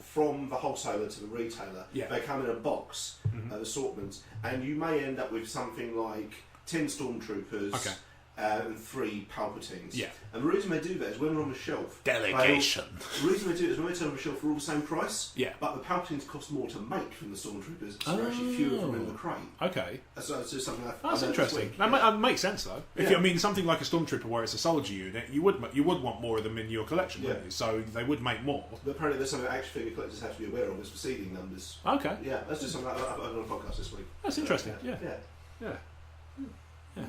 from the wholesaler to the retailer, Yeah. they come in a box of assortments, and you may end up with something like 10 Stormtroopers Okay. and 3 Palpatines. Yeah. And the reason they do that is when they're on the shelf. Delegation. The reason they do it is when they turn on the shelf, they're all the same price. Yeah. But the Palpatines cost more to make than the Stormtroopers, so there are actually fewer of them in the crate. Okay. So it's just something I That's noticed this interesting. week. That makes sense, though. If Yeah. I mean, something like a Stormtrooper where it's a soldier unit, you would want more of them in your collection, wouldn't Yeah. you? So they would make more. But apparently there's something action figure collectors have to be aware of, is for seeding numbers. Okay. Yeah, that's just something I've heard on a podcast this week. That's interesting. Yeah. Yeah. Yeah.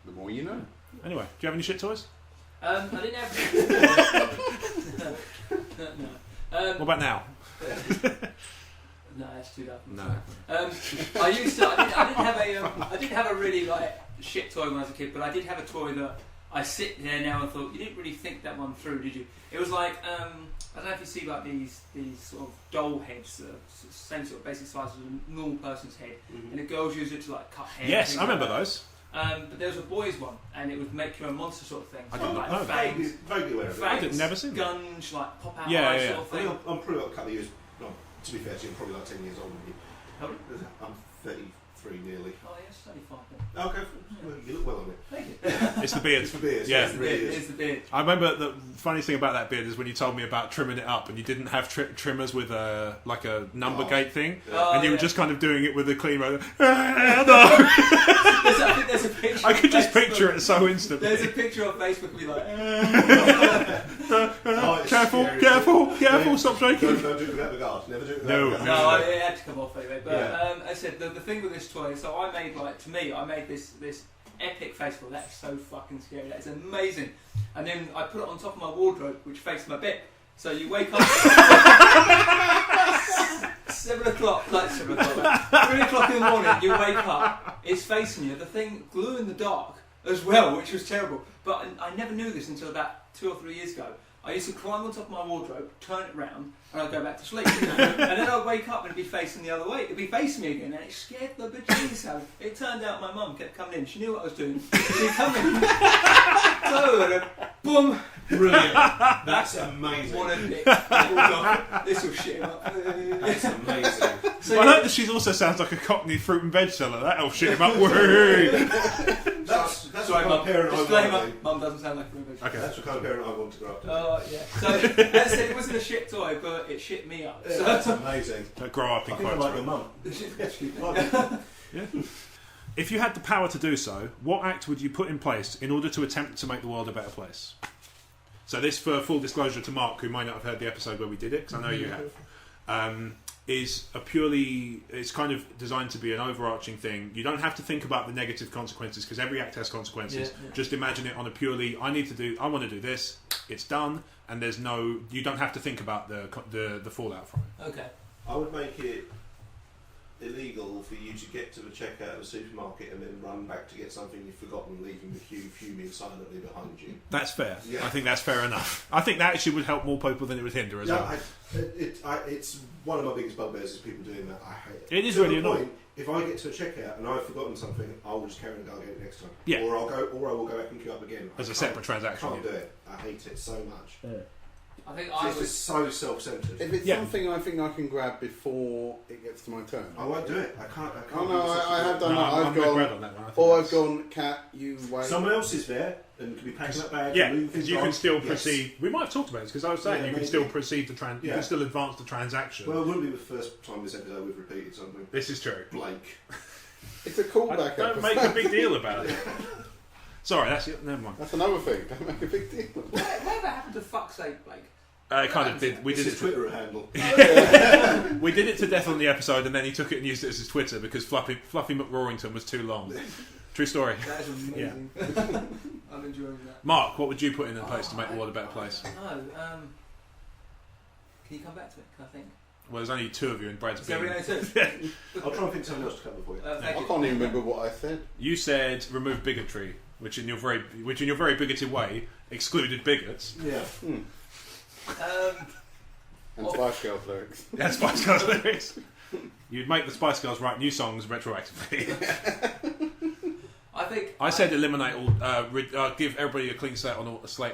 The more you know. Anyway, do you have any shit toys? I didn't have. no. What about now? No, that's too dark. No. I used to. I didn't have a really like shit toy when I was a kid, but I did have a toy that I sit there now and thought you didn't really think that one through, did you? It was like I don't know if you see like these sort of doll heads, same sort of basic size as a normal person's head, and the girls use it to like cut hair. Yes, and I things remember like those. that. But there was a boys one, and it was make your own monster sort of thing. I So didn't like know. fangs, Vaguely aware of it. I did never seen that. guns, like pop out Yeah, eyes yeah. sort of I thing. think I'm probably got a couple of years, no, to be fair to you, I'm probably like 10 years older than you. How many? I'm 33 nearly. Oh yes, 35 then. Okay, well, you look well on it. Thank you. It's the beard. It's for beers, Yeah. yes, it really It is. is the beard. I remember the funniest thing about that beard is when you told me about trimming it up and you didn't have trimmers with like a number gate thing, Oh, and you were yeah. just kind of doing it with a cleaner. No. I think there's a picture. I could on just Facebook. picture it so instantly. There's a picture on Facebook of me like. Oh, it's Careful, scary. careful, stop Don't shaking. do it without the guard. Never do it No. without the No, guard. it had to come off anyway. But Yeah. I said the thing with this toy. So I made I made this epic face for that's so fucking scary. That is amazing. And then I put it on top of my wardrobe, which faced my bed. So you wake up 7 o'clock, like 7 o'clock, 3 o'clock in the morning. You wake up, it's facing you. The thing glue in the dark as well, which was terrible. But I never knew this until about 2 or 3 years ago. I used to climb on top of my wardrobe, turn it round, and I'd go back to sleep. And then I'd wake up and it'd be facing the other way. It'd be facing me again, and it scared the bejesus out of me. It turned out my mum kept coming in. She knew what I was doing. She'd come in. So, boom. Brilliant. That's amazing. What a dick. This will shit him up. That's amazing. So, I like that she also sounds like a Cockney fruit and veg seller. That'll shit him up. Woo. That's That's Sorry, the kind of parent I want to disclaimer, be. Mum doesn't sound like a rubbish. Okay. That's the kind of parent I want to grow up to. Oh, yeah. So, as I said, it wasn't a shit toy, but it shit me up. Yeah, So, that's amazing. Don't grow up in I think I quotes. like your right? mum. Yeah. If you had the power to do so, what act would you put in place in order to attempt to make the world a better place? So this, for full disclosure to Mark, who might not have heard the episode where we did it, because I know you have, it's kind of designed to be an overarching thing. You don't have to think about the negative consequences, because every act has consequences. Yeah. Just imagine it on a purely, I want to do this, it's done, and you don't have to think about the fallout from it. okay. I would make it illegal for you to get to the checkout of a supermarket and then run back to get something you've forgotten, leaving the queue fuming silently behind you. That's fair. Yeah. I think that's fair enough. I think that actually would help more people than it would hinder as well. It's one of my biggest bugbears is people doing that. I hate it. It is To really the point, annoying. If I get to a checkout and I've forgotten something, I will just carry on and go and get it next time. Yeah. Or I will go back and queue up again. As a can't- separate transaction. Can't Yeah. do it. I hate it so much. I think It's I was. just so self-centered. If it's Yeah. something I think I can grab before it gets to my turn. I won't do it. I can't. Oh no, do such a I have thing. done that. I'm I've with Brad gone, on that one. I think or I've that's- gone, Cat, you wait. Someone else is there and can be packing up bags. Yeah, and moving because you can things still on. Yes. proceed. We might have talked about this because I was saying Yeah, you can maybe. still proceed you Yeah. can still advance the transaction. Well, it wouldn't be the first time this episode we've repeated something. This is true. Blake. It's a callback. Don't episode. make a big deal about it. Sorry, that's it. Never mind. That's another thing. Don't make a big deal. Whatever happened to fuck's sake, Blake? Kind of did. We It's did his it. Twitter handle. We did it to death on the episode, and then he took it and used it as his Twitter because Fluffy McRorington was too long. True story. That is amazing. I'm enjoying that. Mark, what would you put in place to make the world a better place? No, can you come back to it? Can I think? Well, there's only two of you, and Brad's Is there been. really only two? I'll try and think of something else to cover for you. Thank I you. can't even remember what I said. You said remove bigotry, which in your very bigoted way excluded bigots. Yeah. And Well- Spice Girls lyrics. That's Spice Girls lyrics. You'd make the Spice Girls write new songs retroactively. I think I said eliminate all, give everybody a clean slate on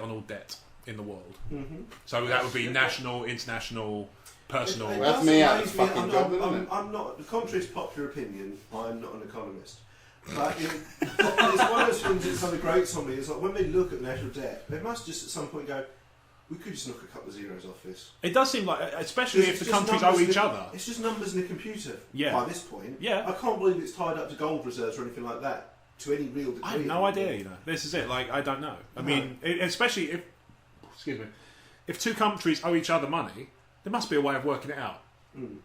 all debt in the world. Mm-hmm. So that would be national, international, personal. It That's does me out amaze of fucking job, isn't it? I'm not, contrary to popular opinion, I'm not an economist. But it's one of those things that's something great on me. It's like when they look at national debt, they must just at some point go, we could just knock a couple of zeros off this. It does seem like, especially if It's the just countries numbers owe each in a- other. It's just numbers in a computer Yeah. by this point. Yeah. I can't believe it's tied up to gold reserves or anything like that to any real degree. I have no idea, you know. This is it. Like, I don't know. I mean, especially if, excuse me, if two countries owe each other money, there must be a way of working it out. Mm.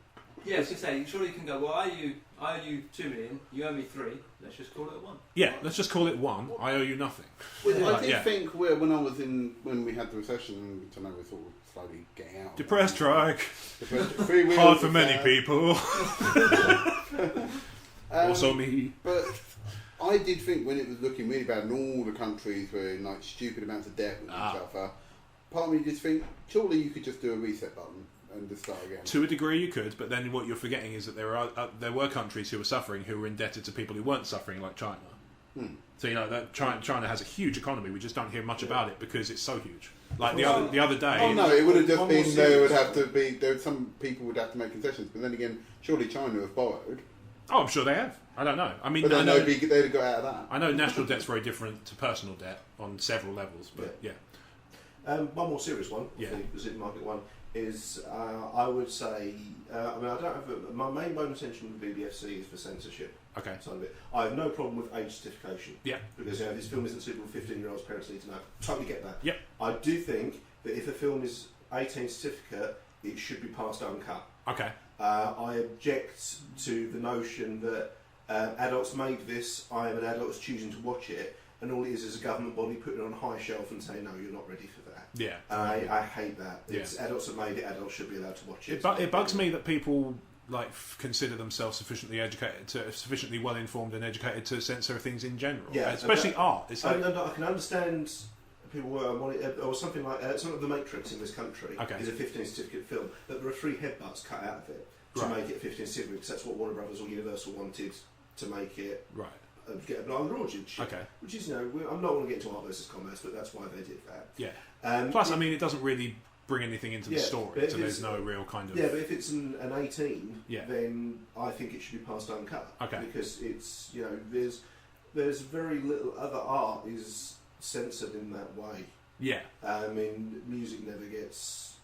yeah, I was going to say, surely you can go, well, I owe you 2 million, you owe me 3, let's just call it 1. Yeah, let's just call it one. I owe you nothing. Well, I Like, did yeah. think when we had the recession, which I know we're sort of slowly getting out. Depressed strike. Free wheels Hard for of many that. people. Also me. But I did think when it was looking really bad and all the countries were in like stupid amounts of debt with each other, part of me just think surely you could just do a reset button and just start again. To a degree you could, but then what you're forgetting is that there were countries who were suffering who were indebted to people who weren't suffering, like China. So you know that China has a huge economy. We just don't hear much about it because it's so huge. Like the other day. Oh no, it would have just One more been there would serious have to be there. Some people would have to make concessions, but then again, surely China have borrowed. Oh, I'm sure they have. I don't know. I mean, But I then know, they'd have got out of that. I know national debt's very different to personal debt on several levels, but yeah. One more serious one, Yeah. the supermarket one, is I would say, I mean, I don't have my main bone of contention with BBFC is for censorship. Okay. Side of it. I have no problem with age certification. Yeah. Because this film isn't suitable for 15-year-olds, parents need to know. Totally get that. Yep. I do think that if a film is 18 certificate, it should be passed uncut. Okay. I object to the notion that adults made this, I am an adult that's choosing to watch it, and all it is a government body putting it on a high shelf and saying, no, you're not ready for that. Yeah. I hate that. Yeah. It's adults have made it, adults should be allowed to watch it. It bugs me that people like consider themselves sufficiently educated, sufficiently well informed and educated to censor things in general. Yeah, especially art. It's like, I can understand people were or something like some of The Matrix in this country is a 15 certificate film, but there are 3 headbutts cut out of it to make it a 15 certificate because that's what Warner Brothers or Universal wanted to make it. Right. Get a blind origin shit. Okay. Which is, I'm not going to get into art versus commerce, but that's why they did that. Yeah. Plus, I mean, it doesn't really bring anything into the story, but so there's no real kind of. Yeah, but if it's an 18, Yeah. then I think it should be passed uncut. Okay. Because it's, there's very little other art is censored in that way. Yeah. I mean, music never gets.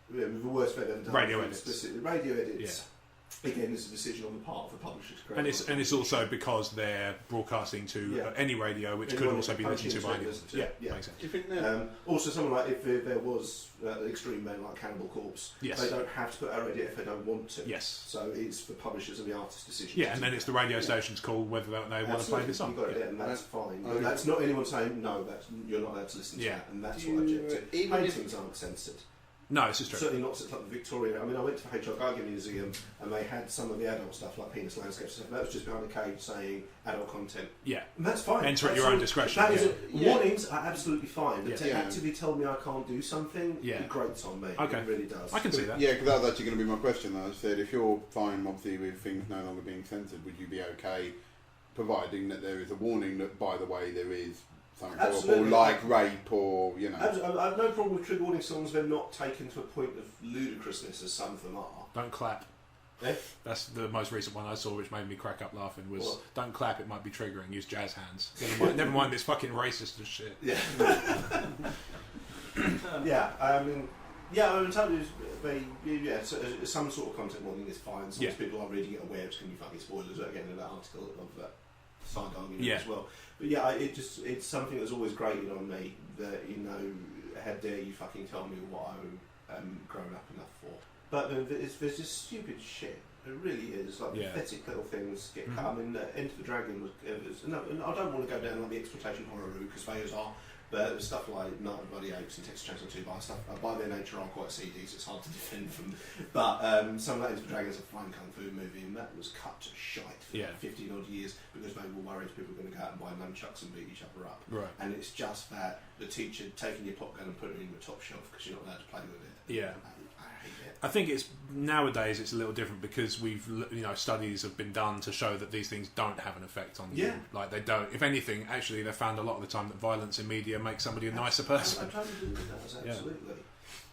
The worst they've ever done. Radio edits. Specifically, radio edits. Again, it's a decision on the part of the publisher to create. And it's also because they're broadcasting to any radio, which could also be listened to by anyone. Yeah, makes sense. Do you think that? Also, someone like if there was an extreme band like Cannibal Corpse, they don't have to put a radio if they don't want to. Yes. So it's the publishers and the artist's decision. Yeah, and then it's the radio station's call whether they want to play this song. You've got it, and that's fine. But that's not anyone saying no. You're not allowed to listen to that, and that's what I object to. Paintings aren't censored. No, it's just true. Certainly not since like the Victoria. I mean, I went to the H.R. Geiger Museum and they had some of the adult stuff like penis landscapes and stuff. That was just behind a cage saying adult content. Yeah. And that's fine. Enter at your own discretion. That is warnings are absolutely fine. But to actively tell me I can't do something, it grates on me. Okay. It really does. I can see that. Yeah, because that was actually going to be my question. I said, if you're fine, obviously, with things no longer being censored, would you be okay, providing that there is a warning that, by the way, there is something horrible, like rape or, you know... I have no problem with trigger warning songs. They're not taken to a point of ludicrousness, as some of them are. Don't clap. Eh? That's the most recent one I saw, which made me crack up laughing. Was what? Don't clap, it might be triggering. Use jazz hands. Never mind this fucking racist as shit. Yeah. Yeah. I mean, totally. Some sort of content warning is fine. Some people are reading it aware it's going to be fucking spoilers. Again, in that article of that side argument as well. But yeah, it's something that's always grated on me that, you know, how dare you fucking tell me what I'm grown up enough for. But there's just stupid shit. It really is. Like pathetic little things get cut. I mean, Enter the Dragon was no, I don't want to go down like the exploitation horror route because those are. But there's stuff like Night of the Bloody Apes and Texas Chainsaw 2 by their nature are quite seedy, so it's hard to defend them. But some of that Into the Dragon is a fine kung fu movie, and that was cut to shite for 15 odd years because they were worried people were going to go out and buy nunchucks and beat each other up. Right. And it's just that the teacher taking your pop gun and putting it in the top shelf because you're not allowed to play with it. Yeah. I hate it. I think it's nowadays it's a little different because studies have been done to show that these things don't have an effect on you. Like they don't. If anything, actually, they found a lot of the time that violence in media makes somebody a nicer person. I totally agree with that. Absolutely.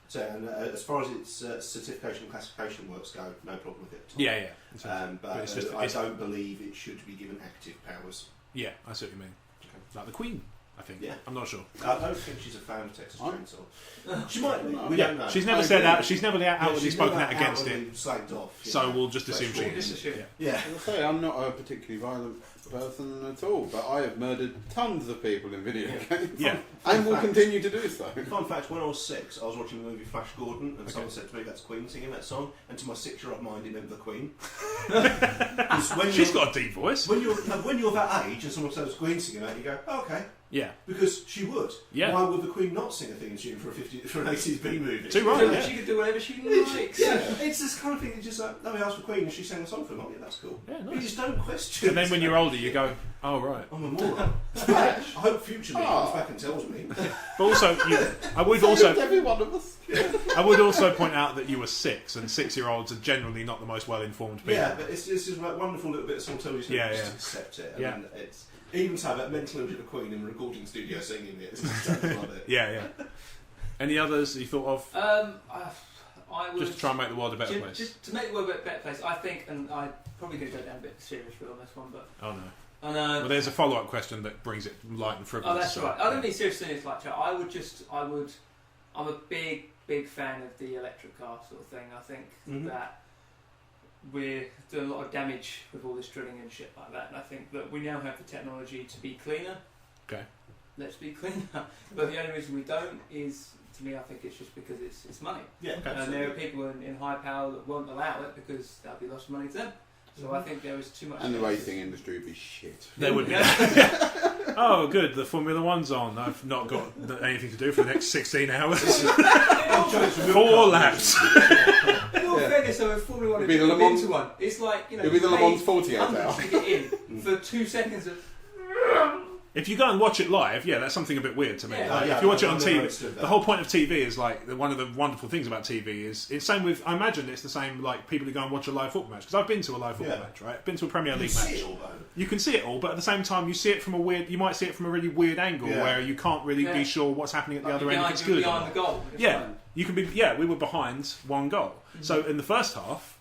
So, and as far as its certification and classification works go, no problem with it at all. But I don't believe it should be given active powers. Yeah, I see what you mean. Okay. Like the Queen. I think. Yeah. I'm not sure. I don't think she's a fan of Texas Chainsaw. She might be. We don't know. She's never said out. She's never outwardly spoken out against it. Slagged off. So we'll just assume she is. Yeah. I'll say I'm not a particularly violent person at all, but I have murdered tons of people in video games. Yeah. And will continue to do so. Fun fact: when I was 6, I was watching the movie Flash Gordon, and someone said to me, "That's Queen singing that song," and to my 6-year-old mind, it meant the Queen. She's got a deep voice. When you're that age, and someone says Queen singing that, you go, oh, "Okay." Yeah. Because she would. Yeah. Why would the Queen not sing a theme tune for an 80s B movie? Too right. She could do whatever she likes. Yeah. It's this kind of thing. It's just like, no, we asked for Queen and she sang a song for them. Oh, yeah, that's cool. Yeah, nice. You just don't question. And then when you're older, you go, oh, right. I'm a moron. I hope future me comes back and tells me. But also, I would also... Every one of us. I would also point out that you were 6, and 6-year-olds are generally not the most well-informed people. Yeah, but it's just like wonderful little bit of song telling you just accept it. And it's... Even so, that mental image of a Queen in a recording studio singing it, I love it. Yeah. Any others you thought of? I would just to try and make the world a better place. Just to make the world a better place, I think, and I'm probably going to go down a bit serious on this one, but... Oh, no. Well, there's a follow-up question that brings it light and frivolous. Oh, that's right. I don't mean serious in this lecture. I'm a big fan of the electric car sort of thing. I think that we're doing a lot of damage with all this drilling and shit like that, and I think that we now have the technology to be cleaner. Okay. Let's be cleaner. But the only reason we don't is, to me, I think it's just because it's money. Yeah, and there are people in high power that won't allow it because that'll be lost money to them. So I think there is too much. And the racing industry would be shit. There would be. Oh, good. The Formula One's on. I've not got anything to do for the next 16 hours. 4 laps. In all fairness, so if Formula 1 It'd be the Le Mans into one, it's like, you know, it'd be the Le Mans 48 hours to get in for 2 seconds of. If you go and watch it live, that's something a bit weird to me. Yeah. Like, if you watch it on TV, the whole point of TV is like one of the wonderful things about TV is it's same with. I imagine it's the same like people who go and watch a live football match because I've been to a live football match, right? I've been to a Premier League match. You can see it all, but at the same time, you see it from a weird. You might see it from a really weird angle where you can't really be sure what's happening at the other end. If it's good. Behind the goal. You can be. We were behind 1 goal. So in the first half,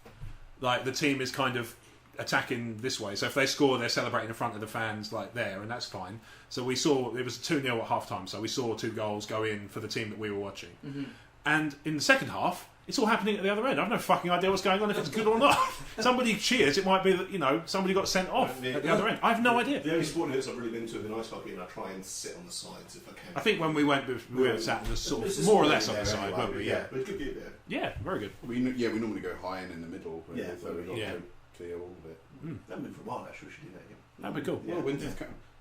like the team is kind of attacking this way. So if they score, they're celebrating in front of the fans like there, and that's fine. So we saw it was 2-0 at half time. So we saw 2 goals go in for the team that we were watching. Mm-hmm. And in the second half, it's all happening at the other end. I've no fucking idea what's going on, if it's good or not. Somebody cheers, it might be that, somebody got sent off at the other end. I have no idea. The only sporting events I've really been to have been ice hockey, and I try and sit on the sides if I can. I think when we went, we were sat sort of more or less on the side, anyway, weren't we? Yeah. But it's good view there. Yeah, very good. We normally go high and in the middle. Yeah, so we yeah. don't clear all of it. That'd been for a while actually. We should do that again. That'd be cool. Well,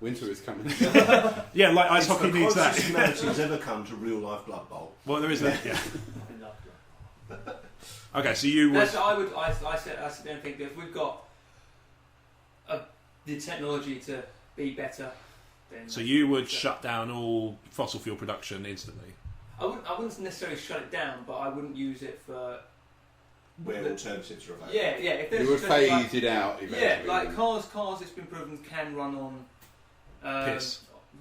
winter is coming. Yeah, like ice hockey it's the needs that. closest humanity's ever come to real life Blood Bowl. Well, there is that. Yeah. Okay, so you would. I sit there and think that if we've got the technology to be better, then. So you would shut down all fossil fuel production instantly. I wouldn't necessarily shut it down, but I wouldn't use it for. Where alternatives are available. Yeah. If there's You would phase like, it out eventually. Yeah, like cars. It's been proven can run on. Piss.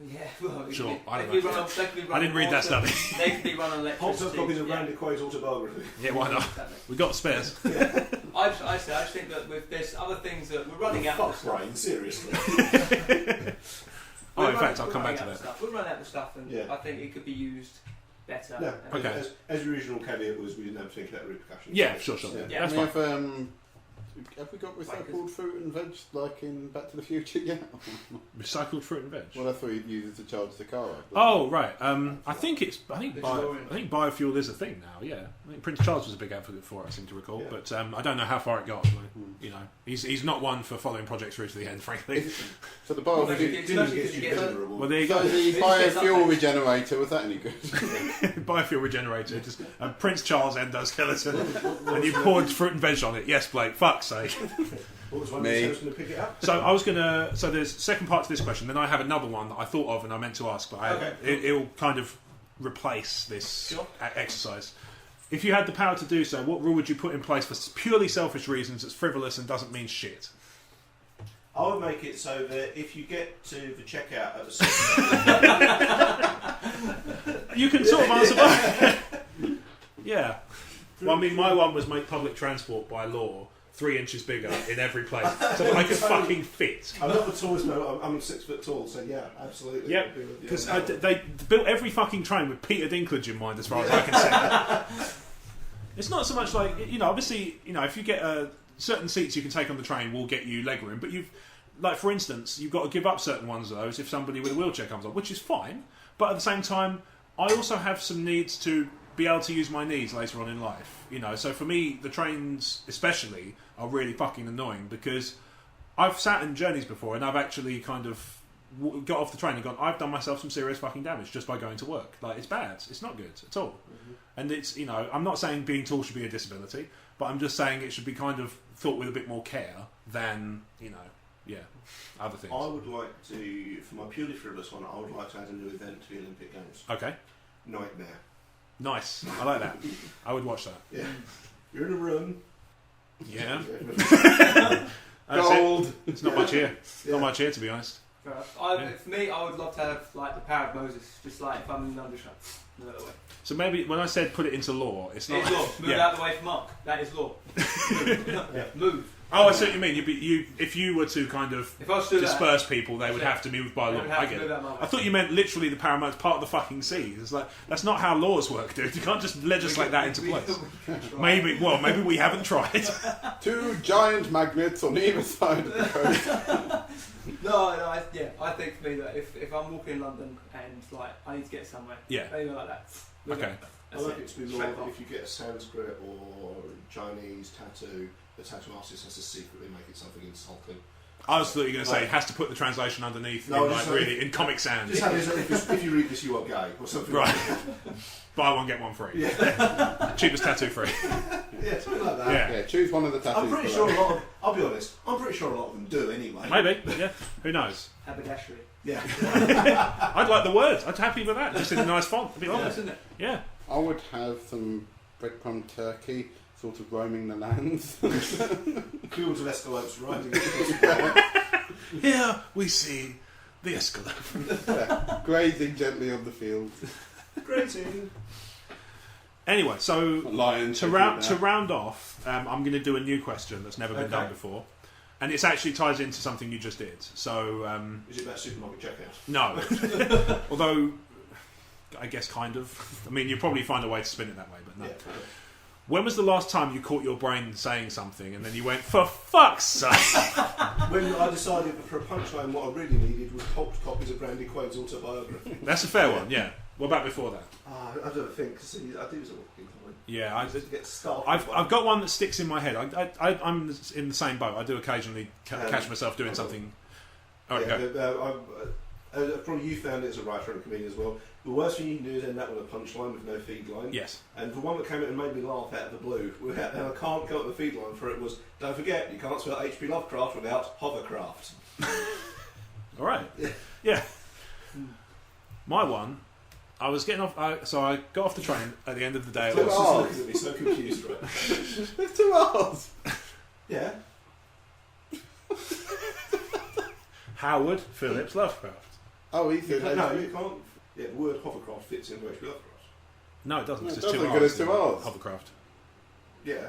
Yeah, well, Sure, I they don't know. can I didn't read that study. They can be run on Holds electricity. up copies of Randy Quay's autobiography. Yeah, why not? We got spares. I just think that with there's other things that we're running out of stuff. Brain, seriously. Oh, in fact, I'll come back to that. We're running out of stuff, and Yeah. I think it could be used better. No, Okay. As the original caveat was, we didn't have to think about repercussions. Yeah, sure. Yeah. Yeah. That's We fine. have we got recycled fruit and veg like in Back to the Future yet? Recycled fruit and veg. Well, that's what you'd use to charge the car up. Oh right. I think DeLorean. biofuel is a thing now. Yeah, I think Prince Charles was a big advocate for it. I seem to recall, Yeah. but I don't know how far it got. He's not one for following projects through to the end, frankly. So the Well, biofuel, it's mostly because you get vulnerable. Well, there you so go. the biofuel regenerator, was that any good? Biofuel regenerator, just a Prince Charles endoskeleton, and you poured fruit and veg on it. Yes, Blake. Fuck's sake. What was one Me. of going to pick it up? So I was gonna. So there's second part to this question. Then I have another one that I thought of and I meant to ask, but it'll kind of replace this exercise. If you had the power to do so, what rule would you put in place for purely selfish reasons that's frivolous and doesn't mean shit? I would make it so that if you get to the checkout at a You can sort of answer both. Yeah. Well, I mean, my one was make public transport by law 3 inches bigger in every place, so that I could fucking fit. I'm not the tallest man. I'm 6 foot tall, so yeah, absolutely. Yep. Because they built every fucking train with Peter Dinklage in mind, as far as I can see. It's not so much like, obviously, if you get certain seats you can take on the train will get you leg room, but for instance, you've got to give up certain ones of those if somebody with a wheelchair comes on, which is fine. But at the same time, I also have some needs to be able to use my knees later on in life. So for me, the trains especially are really fucking annoying because I've sat in journeys before and I've actually kind of got off the train and gone, I've done myself some serious fucking damage just by going to work. Like, it's bad. It's not good at all. Mm-hmm. And it's, I'm not saying being tall should be a disability, but I'm just saying it should be kind of thought with a bit more care than, other things. I would like to, for my purely frivolous one, I would like to add a new event to the Olympic Games. Okay. Nightmare. Nice. I like that. I would watch that. Yeah. You're in a room. Yeah. Gold. It's not much here. Not much here, to be honest. For me, I would love to have like the power of Moses, just like if I'm in Londonshire. Move out of the way. So maybe when I said put it into law, it's not. It's law. Move out of the way for Mark. That is law. Move. Oh, I see what you mean. If you were to kind of If I was to do disperse people, they would have to move by They law. would have I to get move it. out of my way. I thought you meant literally the paramount part of the fucking seas. It's like that's not how laws work, dude. You can't just legislate that into place. Maybe we haven't tried. 2 giant magnets on either side of the coast. I think for me that if I'm walking in London and like I need to get somewhere, Yeah. maybe like that. Okay. I like it to be law Straight that off. if you get a Sanskrit or Chinese tattoo, the tattoo artist has to secretly make it something insulting. I was thought you were going to say it has to put the translation underneath, No, in, just like like- really in Comic Sans. Just have this, if you read this, you are gay, or something Right. like that. Buy one get one free. Yeah. Cheapest tattoo free. Yeah, something like that. Yeah. Yeah, choose one of the tattoos. I'm pretty for sure that. a lot of, I'll be honest, I'm pretty sure a lot of them do anyway. Maybe. Yeah. Who knows? Haberdashery. Yeah. I'd like the words. I'd happy with that. Just in a nice font. It'd be lovely. Isn't it? Yeah. I would have some breadcrumb turkey sort of roaming the lands. Fields of escalopes riding across. Here we see the escalope. Yeah, grazing gently on the fields. Grazing. Anyway, so Lions. to round off, I'm going to do a new question that's never been done before. And it actually ties into something you just did. So, is it about supermarket checkout? No. Although, I guess kind of. I mean, you probably find a way to spin it that way, but no. Yeah. When was the last time you caught your brain saying something and then you went, for fuck's sake? When I decided for a punchline what I really needed was pulped copies of Randy Quaid's autobiography. That's a fair one, yeah. What about before that? I don't think, because I do something time. Yeah, I get stuff. I've got one that sticks in my head. I'm in the same boat. I do occasionally catch myself doing something. All right, go. Probably you found it as a writer and a comedian as well. The worst thing you can do is end up with a punchline with no feed line. Yes. And the one that came in and made me laugh out of the blue, and I can't come up with a feed line for it, was, don't forget, you can't spell H.P. Lovecraft without hovercraft. All right. Yeah. My one, I was getting off, so I got off the train at the end of the day. Just looking at me so confused, right? There's 2 R's. Yeah. Howard Phillips Lovecraft. Oh, he said No, you can't. Yeah, the word hovercraft fits into H.P. Lovecraft. No, it doesn't. No, it It's doesn't, two because R's. it's 2 R's. Hovercraft. Yeah.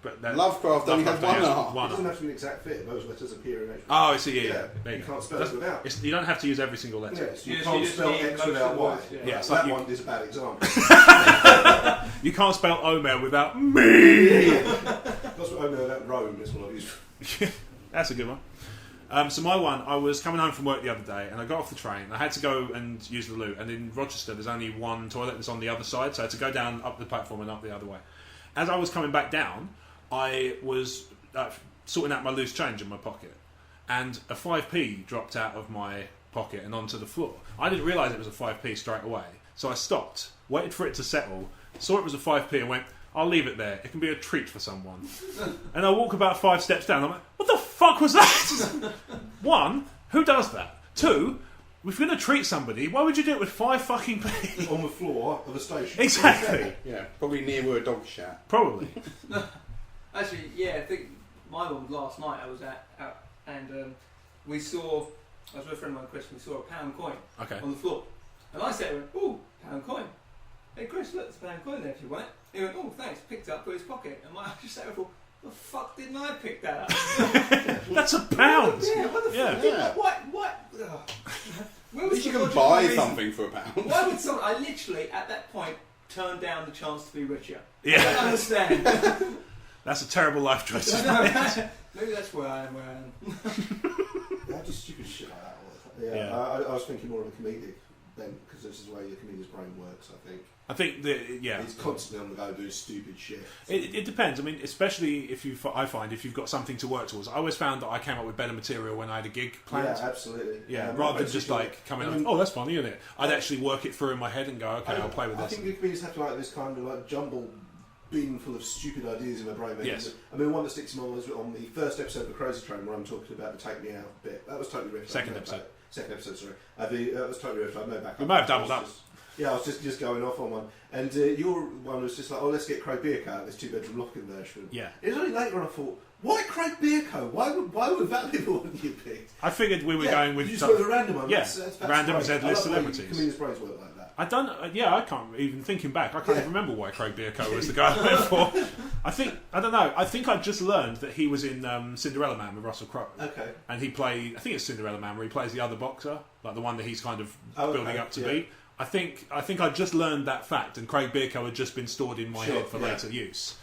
But that, Lovecraft only has 1 R. It doesn't have to be an exact fit. Those letters appear in H.P. Oh, I see. Yeah. There You go. can't spell it without. You don't have to use every single letter. Yes, you You can't just spell need X most without of the Y. words, yeah. Yeah, it's That like one is a bad example. you can't spell Omer without me. That's what I know about Rome is what I've used. That's a good one. So my one, I was coming home from work the other day and I got off the train. I had to go and use the loo, and in Rochester there's only one toilet that's on the other side, so I had to go down up the platform and up the other way. As I was coming back down, I was sorting out my loose change in my pocket, and a 5p dropped out of my pocket and onto the floor. I didn't realise it was a 5p straight away, so I stopped, waited for it to settle, saw it was a 5p and went, I'll leave it there. It can be a treat for someone. And I walk about 5 steps down. I'm like, what the fuck was that? 1, who does that? 2, if you're going to treat somebody, why would you do it with 5 fucking p? On the floor of a station. Exactly. Yeah, probably near where a dog shat. Probably. Actually, yeah, I think my one was last night. I was out and we saw. I was with a friend of mine, Chris. We saw a pound coin Okay. on the floor, and I said, "Ooh, pound coin! Hey, Chris, look, there's a pound coin there if you want it." He went, "Oh, thanks." Picked it up, put it in his pocket, and I just sat there and thought, "The fuck didn't I pick that up?" That's a pound. Yeah, what the Yeah. fuck? Did Yeah. What? Where At was least you the can logical buy reason? something for £1. Why would someone? I literally at that point turned down the chance to be richer. I Yeah. don't understand. That's a terrible life choice. Maybe that's where I am. I do stupid shit like that all the time. Yeah. Yeah. I was thinking more of a comedic then, because this is the way the comedian's brain works, I think. I think that, yeah. It's constantly on the go doing stupid shit. It depends. I mean, especially if I find if you've got something to work towards. I always found that I came up with better material when I had a gig planned. Yeah, absolutely. Yeah, rather than just like coming up, oh, that's funny, isn't it? I'd actually work it through in my head and go, okay, I'll play with I this. think the comedians have to like this kind of like jumble bin full of stupid ideas in my brain. Yes. I mean, one that sticks in my mind was on the first episode of The Crazy Train where I'm talking about the Take Me Out bit. That was totally riffed. Second episode, sorry. That was totally riffed. I know back. We may have doubled up. Yeah, I was just going off on one. And your one was just like, oh, let's get Craig Bierko out, this 2-bedroom lock-in version. Yeah. It was only later on I thought, why Craig Bierko? Why would that be the one you picked? I figured we were going with you just went with a random one. Yeah, that's random great. Z-list I love the way celebrities. Comedians' brains work like that. I don't. I can't even thinking back. I can't even remember why Craig Bierko was the guy I went for. I don't know. I think I just learned that he was in Cinderella Man with Russell Crowe. Okay. And he played. I think it's Cinderella Man where he plays the other boxer, like the one that he's kind of Oh, building okay, up to yeah. be. I think I just learned that fact, and Craig Bierko had just been stored in my head for later use.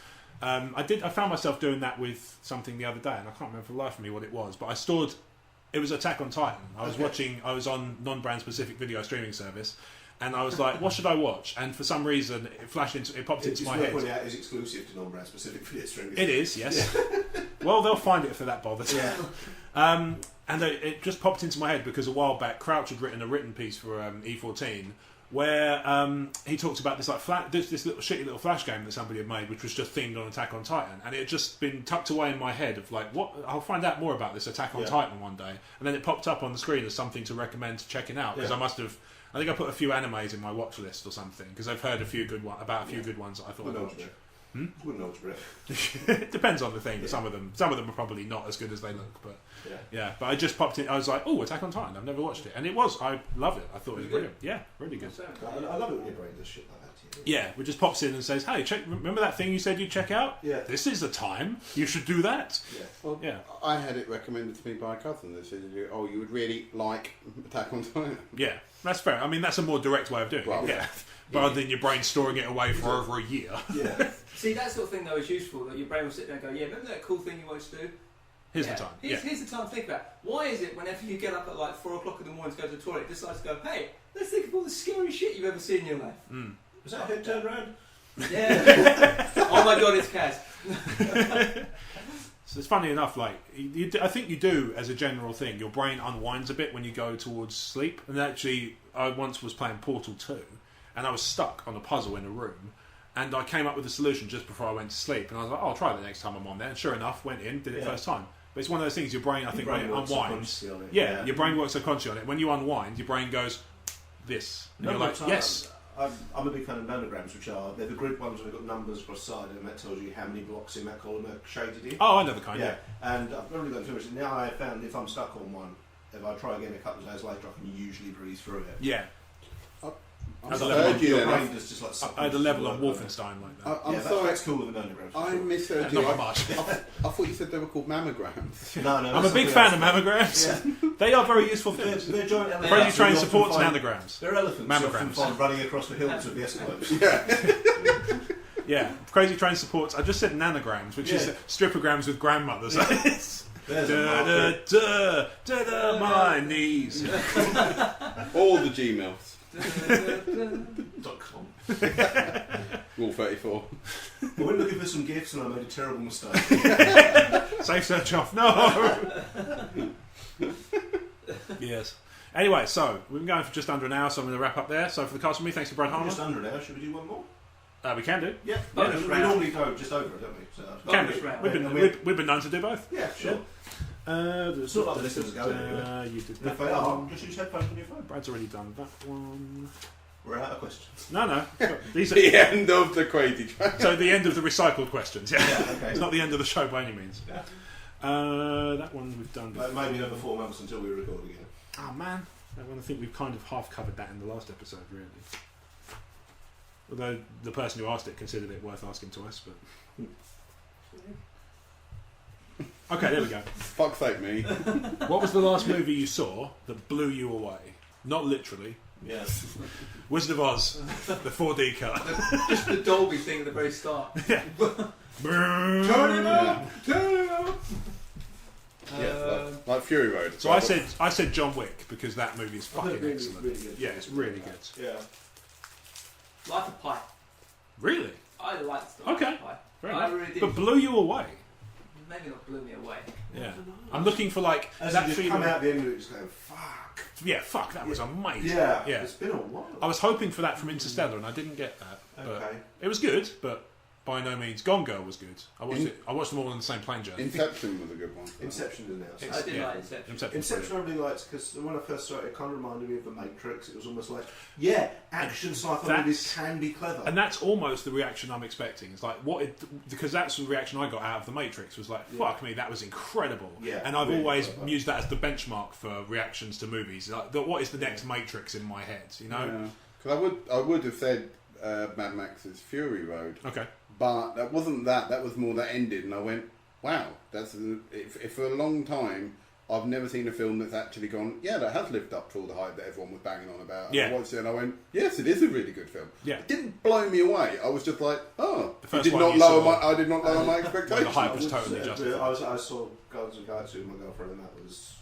I found myself doing that with something the other day, and I can't remember for the life of me what it was. But I stored. It was Attack on Titan. I was watching. I was on non-brand specific video streaming service. And I was like, what should I watch? And for some reason, it popped into my head. It's out is exclusive to non-brand specific video streaming. It is, yes. Yeah. Well, they'll find it if they're that bothered. Yeah. And it just popped into my head because a while back, Crouch had written a written piece for E14 where he talked about this this little shitty little flash game that somebody had made, which was just themed on Attack on Titan, and it had just been tucked away in my head of like, what? I'll find out more about this Attack on Titan one day, and then it popped up on the screen as something to recommend checking out because I think I put a few animes in my watch list or something because I've heard a few good ones that I thought I'd watch. Wouldn't hold your breath. It depends on the thing. Yeah. Some of them are probably not as good as they look, but Yeah. But I just popped in. I was like, oh, Attack on Titan. I've never watched it, and it was. I loved it. I thought it was brilliant. Yeah, really good. I love it when your brain does shit like that to you. Yeah, it just pops in and says, hey, remember that thing you said you'd check out? Yeah. This is the time. You should do that. Yeah. Well, Yeah. I had it recommended to me by a cousin that said, "Oh, you would really like Attack on Titan." Yeah, that's fair. I mean, that's a more direct way of doing Well, it. Yeah. Rather than your brain storing it away for over a year. Yeah. See, that sort of thing though is useful. That your brain will sit there and go, yeah, remember that cool thing you wanted to do? Here's the time. Here's the time to think about. Why is it whenever you get up at like 4 o'clock in the morning to go to the toilet, it decides to go, hey, let's think of all the scary shit you've ever seen in your life. Was that head turned around? Yeah. Oh my god, it's Kaz. So it's funny enough, like I think you do as a general thing. Your brain unwinds a bit when you go towards sleep. And actually, I once was playing Portal 2, and I was stuck on a puzzle in a room, and I came up with a solution just before I went to sleep. And I was like, oh, I'll try that next time I'm on there. And sure enough, went in, did it first time. But it's one of those things. Your brain, I think, when it unwinds, your brain works subconsciously on it. When you unwind, your brain goes this, and you're like, yes. I'm a big fan of nanograms, which are they're the grid ones where they've got numbers across the side, and that tells you how many blocks in that column are shaded in. Oh, I know the kind. Yeah. And I've not really got too much. Now I found if I'm stuck on one, if I try again a couple of days later, I can usually breeze through it. Yeah. I heard you Your then. brain just like I had a level on Wolfenstein like that. I'm yeah, sorry. that's cool with the nanograms. I misheard Not you. much. I thought you said they were called mammograms. No, I'm a big fan of mammograms. Yeah. They are very useful things. They're giant elephants. Crazy Train You often supports find- nanograms. They're elephants. You often Mammograms. find running across the hills with the Eskimos. Yeah, Crazy Train supports. I just said nanograms, which is stripograms with grandmothers. There's a market. My knees. All the Gmails. .com. Rule 34. I went looking for some gifts and I made a terrible mistake. Safe search off. No. Yes. Anyway, so we've been going for just under an hour, so I'm going to wrap up there. So for the cast with me, thanks to Brad Harmer. Just under an hour. Should we do one more? We can do. Yeah. Bonus We round. normally go just over it, don't we? So, Can Bonus do. round. We've been known to do both. yeah, sure. It's not like the listeners are going anywhere. You did If that they are, one. just use headphones on your phone. Brad's already done that one. We're out of questions. No. These are, The end of the Crazy Train. so the end of the recycled questions. Yeah. Yeah, okay. It's not the end of the show by any means. Yeah. That one we've done. Maybe another 4 months until we record again. Oh man, that one I think we've kind of half covered that in the last episode, really. Although the person who asked it considered it worth asking twice, but okay, there we go. Fuck's sake, me. What was the last movie you saw that blew you away? Not literally. Yeah. Wizard of Oz, the 4D cut. Just the Dolby thing at the very start. Turn Turn it up! Turn it up! Like Fury Road. So I said John Wick because that movie is fucking Really, excellent. really good. Yeah, it's really good. Yeah. Life of Pi. Really? I liked the Okay. Life of Pi. Fair I enough. really did. But blew you away. Maybe not blew me away. Yeah. I'm looking for like As that you just feeling. come out at the end of it, just going, fuck. Yeah, fuck, that was amazing. Yeah. Yeah. It's been a while. I was hoping for that from Interstellar and I didn't get that. But Okay. it was good, but by no means. Gone Girl was good. I watched them all on the same plane journey. Inception was a good one. Inception is announced. I did yeah. like Inception. Inception I really liked because when I first saw it, it kind of reminded me of The Matrix. It was almost like, action sci-fi movies can be clever. And that's almost the reaction I'm expecting. It's like because that's the reaction I got out of The Matrix was like, fuck me, that was incredible. Yeah, and I've really always clever. used that as the benchmark for reactions to movies. Like, what is the next Matrix in my head? You know? Because I would have said Mad Max's Fury Road. Okay. But that wasn't that. That was more that ended, and I went, "Wow, that's if for a long time I've never seen a film that's actually gone. Yeah, that has lived up to all the hype that everyone was banging on about." Yeah. And I watched it, and I went, "Yes, it is a really good film." Yeah. It didn't blow me away. I was just like, "Oh, The first I did one not you lower saw- my. I did not lower my Where expectations." the hype was totally justified. I saw Guardians of the Galaxy with my girlfriend, and that was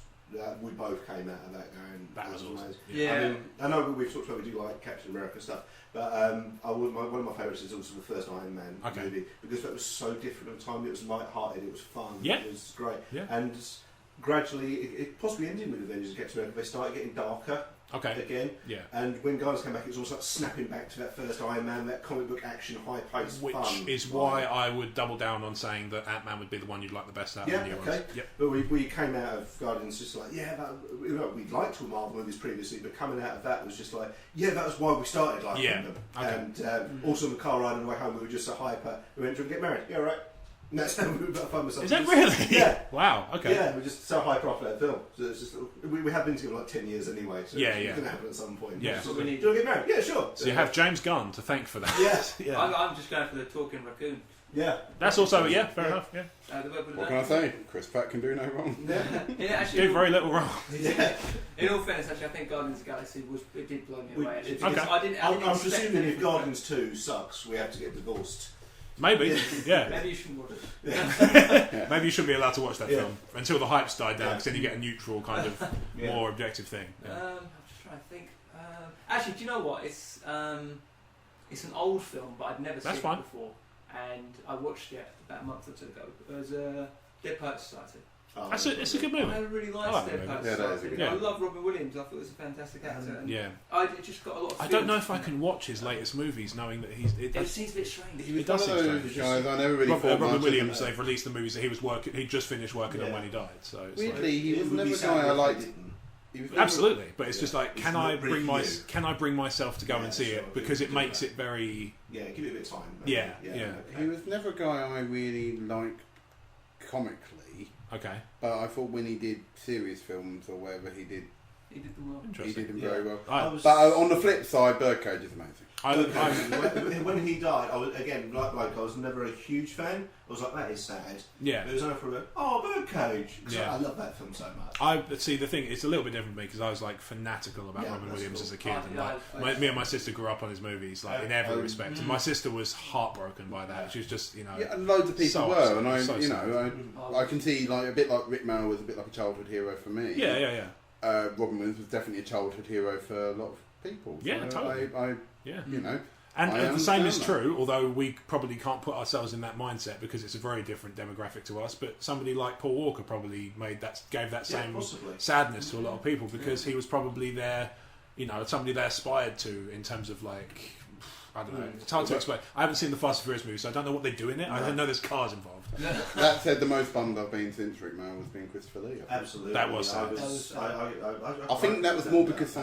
we both came out of that going. That was awesome. amazing. Yeah. I mean, I know we've talked about we do like Captain America stuff, but one of my favourites is also the first Iron Man movie because that was so different at the time. It was light-hearted, it was fun, Yeah. it was great, Yeah. and gradually, it possibly ended with Avengers get to they started getting darker again. Yeah. And when Guardians came back, it was almost like snapping back to that first Iron Man, that comic book action, high-paced Which fun. is why I would double down on saying that Ant-Man would be the one you'd like the best out of the new ones. Yep. But we came out of Guardians just like, we'd liked all Marvel movies previously, but coming out of that was just like, that was why we started liking them. Okay. And also on the car ride on the way home, we were just so hyper. We went to get married. Yeah, right. And that's how we were about fun with something. Is that really? Yeah. Wow. Okay. Yeah, we're just so hyper off that film. So it's just we have been together like 10 years anyway. So it's going to happen at some point. Yeah. So do you want to get married? Yeah, sure. So you have James Gunn to thank for that. Yeah. I'm just going for the talking raccoon. Yeah. That's also fair enough. Yeah. What can I say? Chris Pratt can do no wrong. Actually, do very little wrong. Yeah. In all fairness, actually, I think Guardians of the Galaxy it did blow me away. I'm presuming if Guardians 2 sucks, we have to get divorced. Maybe, yeah. Maybe you shouldn't watch it. Maybe you shouldn't be allowed to watch that film until the hype's died down, because then you get a neutral kind of more objective thing. Yeah. I'm just trying to think. Actually, do you know what? It's an old film, but I'd never seen it before, and I watched it about a month or two ago. It was Dead Poets Society. It's a good movie. I really liked Dead Poets Society. I love Robin Williams. I thought he was a fantastic actor. And I just got a lot of I don't know if I can watch his latest movies knowing that it seems a bit strange. It does seem strange. Guys, I never really Robin Williams, they've released the movies that he was working. He just finished working on when he died. So it's weirdly, he was never a guy I liked. Absolutely, but it's just like, can I bring myself to go and see it, because it makes it very give it a bit of time. Yeah. He was never a guy I really liked comically. Okay. But I thought when he did serious films or whatever he did them well. He did them very well. But on the flip side, Birdcage is When amazing. he died, I was again like I was never a huge fan. I was like, that is sad. Yeah. But it was only for Birdcage. I love that film so much. The thing, it's a little bit different for me, because I was like fanatical about Robin Williams as a kid, and me and my sister grew up on his movies in every respect. And my sister was heartbroken by that. She was just and loads of people were, and I can see a bit like Rick Mayall was a bit like a childhood hero for me. Yeah. Robin Williams was definitely a childhood hero for a lot of people. Yeah, totally. And the same is true, although we probably can't put ourselves in that mindset because it's a very different demographic to us. But somebody like Paul Walker probably gave that same sadness to a lot of people, because he was probably there, somebody they aspired to in terms of like, I don't know. It's hard to explain. I haven't seen the Fast and Furious movie, so I don't know what they do in it. I don't know there's cars involved. That said, the most bummed I've been since Rick Mayall was being Christopher Lee. Absolutely. That was sad. I think that was more because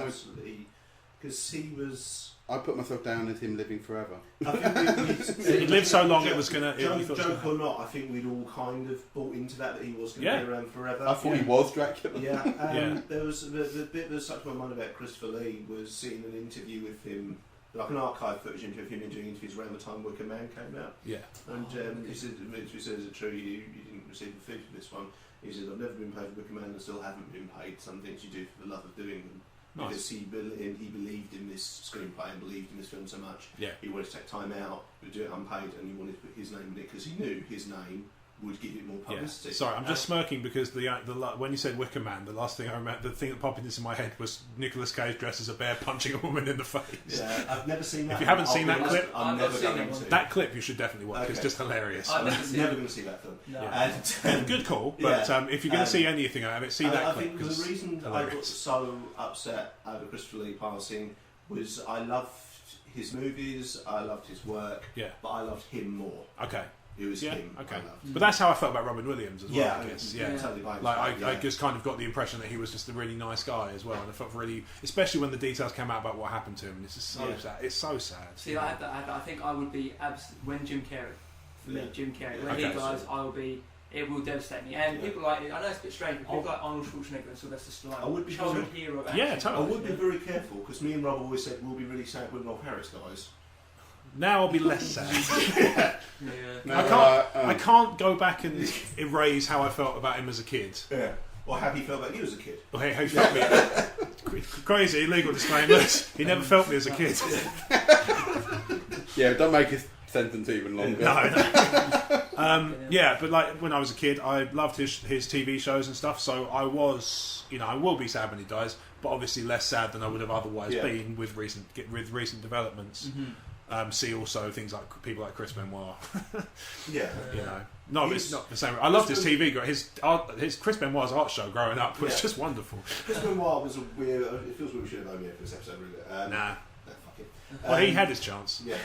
he was. I put myself down as him living forever. He lived so long, it was going to... Joke or not, I think we'd all kind of bought into that he was going to be around forever. I thought he was Dracula. There was the bit that stuck to my mind about Christopher Lee was seeing an interview with him, like an archive footage interview of him doing interviews around the time Wicker Man came out. Yeah. And he said, is it true you didn't receive the fee for this one? He said, I've never been paid for Wicker Man and still haven't been paid. Some things you do for the love of doing them. Nice. Because he believed in this screenplay and believed in this film so much. Yeah. He wanted to take time out, to do it unpaid, and he wanted to put his name in it because he knew his name would give it more publicity. Yeah. Sorry, I'm just smirking because when you said Wicker Man, the last thing I remember, the thing that popped into my head was Nicolas Cage dressed as a bear punching a woman in the face. Yeah, I've never seen that. If you haven't seen that clip, I'm never going to. That clip you should definitely watch. It's just hilarious. I'm never going to see that film. No. And, good call, but if you're going to see anything out of it, see that clip. I think the reason I got so upset over Christopher Lee passing was I loved his movies, I loved his work, but I loved him more. Okay. It was him. Okay, but that's how I felt about Robin Williams as well. I guess. Totally. I just kind of got the impression that he was just a really nice guy as well, and I felt really, especially when the details came out about what happened to him. It's just so sad. It's so sad. See, I think I would be when Jim Carrey. For me, Jim Carrey. When he dies, I will be. It will devastate me. And people like, I know it's a bit strange, but people like Arnold Schwarzenegger and Sylvester Stallone. I would be childhood hero of action. Totally. I would be very careful because me and Rob always said we'll be really sad when Rolf Harris dies. Now I'll be less sad. Yeah. I can't go back and erase how I felt about him as a kid. Yeah. Or how he felt about you as a kid. Or how he felt me. Crazy illegal disclaimers. He never felt me as a kid. Yeah, don't make his sentence even longer. No. But like when I was a kid, I loved his TV shows and stuff. So I was, I will be sad when he dies, but obviously less sad than I would have otherwise been with recent developments. Mm-hmm. See also things like people like Chris Benoit. Yeah. You know, no, it's not the same. I loved his TV. His Chris Benoit's art show growing up was just wonderful. Chris Benoit was a weird. It feels weird we should have known him for this episode, really. Nah. No, fuck it. Well, he had his chance. Yeah.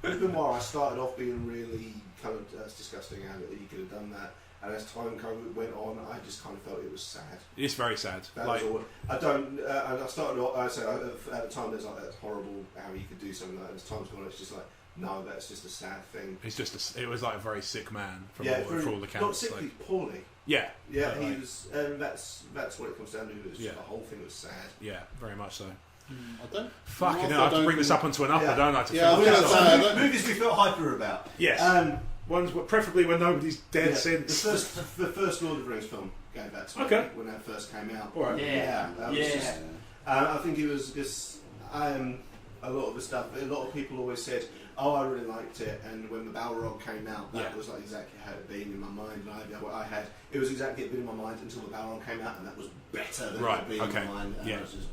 Chris Benoit, I started off being really kind of disgusting how that he could have done that. And as time kind of went on, I just kind of felt it was sad. It's very sad. That Like, was all. I don't. And I started off. I said at the time, there's like that's horrible how you could do something like that. As time's gone, it's just like no, that's just a sad thing. it's just it was like a very sick man from Yeah, for all accounts. not sickly, Like, poorly. yeah, Yeah, he right. was. That's what it comes down to. It's just the whole thing was sad. Yeah, very much so. I don't. Fucking Also hell, I have to don't bring this think- up onto an upper, Yeah. don't I? To Yeah, I was finish gonna this say, off? I don't- Movies we felt hyper about. Yes. Ones preferably when nobody's dead Yeah, since. the first Lord of the Rings film gave that to me Okay. when that first came out. All right. That was just, I think it was just a lot of the stuff. A lot of people always said, "Oh, I really liked it," and when the Balrog came out, that was like exactly how it had been in my mind. It was exactly it had been in my mind until the Balrog came out, and that was better than it had been in my mind. And I was just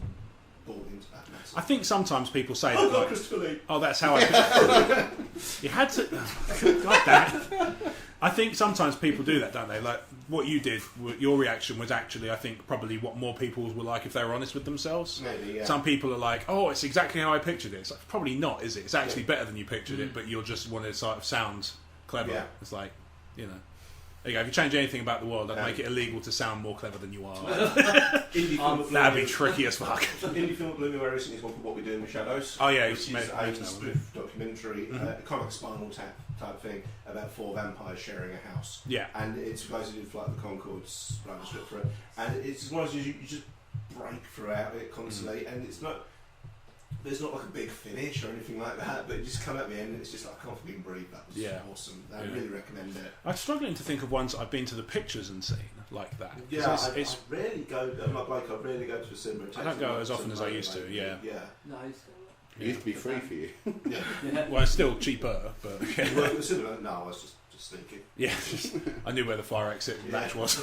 bought into that mess. I think sometimes people say Oh, that, God, like, Christopher Lee. oh, that's how I. You had to. God damn it. I think sometimes people do that, don't they? Like what you did, your reaction was actually, I think, probably what more people were like if they were honest with themselves. Maybe, yeah. Some people are like, "Oh, it's exactly how I pictured it." It's like, probably not, is it? It's actually better than you pictured it, but you'll just want to sort of sound clever. Yeah. It's like, you know. There you go. If you change anything about the world, I'd make it illegal to sound more clever than you are. Indie film That'd be tricky as fuck. Indie film that blew me away recently is one called What We Do in the Shadows. Oh, yeah, which you is mentioned a that one, spoof documentary, kind of like a Spinal type thing about 4 vampires sharing a house. Yeah. And it's guys who did Flight of the Conchords, wrote the script for it, and it's one of those you just break throughout it constantly, and it's not. There's not like a big finish or anything like that, but it just come at the end and it's just like I can't fucking breathe. That was awesome. I really recommend it. I'm struggling to think of ones I've been to the pictures and seen like that. Yeah, I rarely go. I'm not like I rarely go to a cinema. I don't go as often as I used to. Yeah. No, It used to be free for you. Yeah. Well, it's still cheaper, but You work at the cinema? No, I was just sneaking. yeah, I knew where the fire exit match was.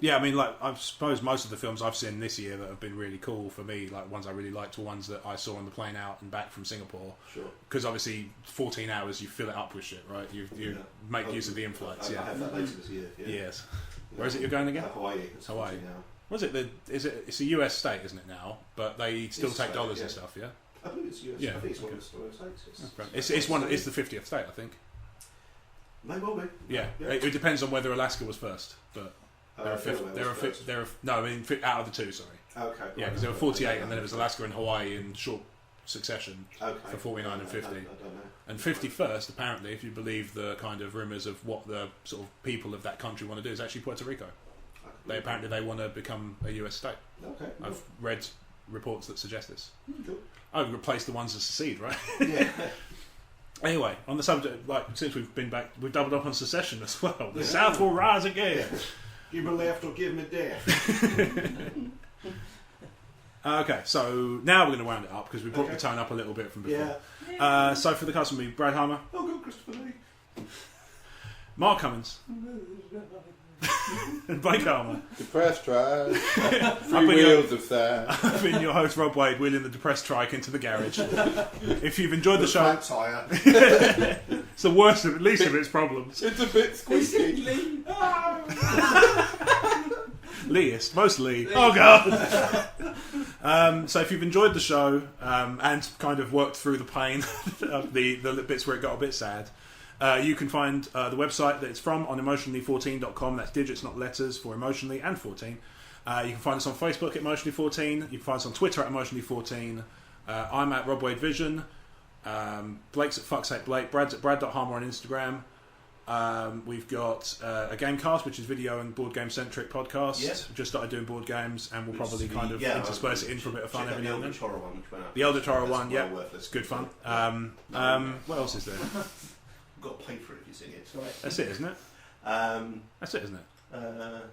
Yeah, I mean, like I suppose most of the films I've seen this year that have been really cool for me, like ones I really liked, were ones that I saw on the plane out and back from Singapore. Sure. Because obviously, 14 hours you fill it up with shit, right? You make use of the in-flights. I have that later this year. Yeah. Yes. Where is it you're going again? Hawaii. It's Hawaii. 14 now. Was it it's a US state, isn't it now? But they still It's take a state, dollars yeah. and stuff, yeah. I believe it's US. Yeah, I think it's one okay. of the states. It's the 50th state, I think. May well be. Yeah, Yeah. It depends on whether Alaska was first, but Delaware was first. out of the two. Sorry, Okay. yeah, because there were 48, and then it was Alaska and Hawaii in short succession for 49 and 50. I don't know. And 51st, apparently, if you believe the kind of rumours of what the sort of people of that country want to do, is actually Puerto Rico. They want to become a US state. Okay. I've read reports that suggest this. Cool. I've replaced the ones that secede, right? Yeah. Anyway, on the subject, like since we've been back, we've doubled up on secession as well. The South will rise again. Give me left or give me death. Okay, so now we're going to round it up because we brought the tone up a little bit from before. Yeah. So for the custom me, Brad Harmer, Oh, good, Christopher Lee. Mark Cummins, and Blake Harmer. Depressed trike. I've Three been wheels of sad. I've been your host, Rob Wade, wheeling the depressed trike into the garage. If you've enjoyed the show, Flat tire. it's the worst of least of its problems. It's a bit squeaky. Least, mostly. Oh god. So if you've enjoyed the show and kind of worked through the pain of the bits where it got a bit sad, you can find the website that it's from on emotionally14.com. That's digits, not letters, for emotionally and 14. You can find us on Facebook at emotionally14. You can find us on Twitter at emotionally14. I'm at Rob Wade Vision. Blake's at fucksake Blake. Brad's at brad.harmer on Instagram. We've got a Gamecast, which is video and board game centric podcast. Yeah. We've just started doing board games, and we'll probably kind of intersperse it in for a bit of fun every now and then. The Eldritch Horror one, which went out. The Eldritch Horror That's one, yeah, well worth it's good fun. it. What else is there? You've got to pay for it if you sing it. That's it, isn't it? That's it, isn't it?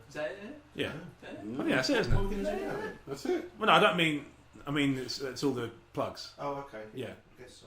Is that it? Yeah. Yeah. Well, yeah, that's it, isn't What are it? we going to do now? That's it. Well, no, I don't mean. I mean, it's all the plugs. Oh, okay. Yeah. I guess so.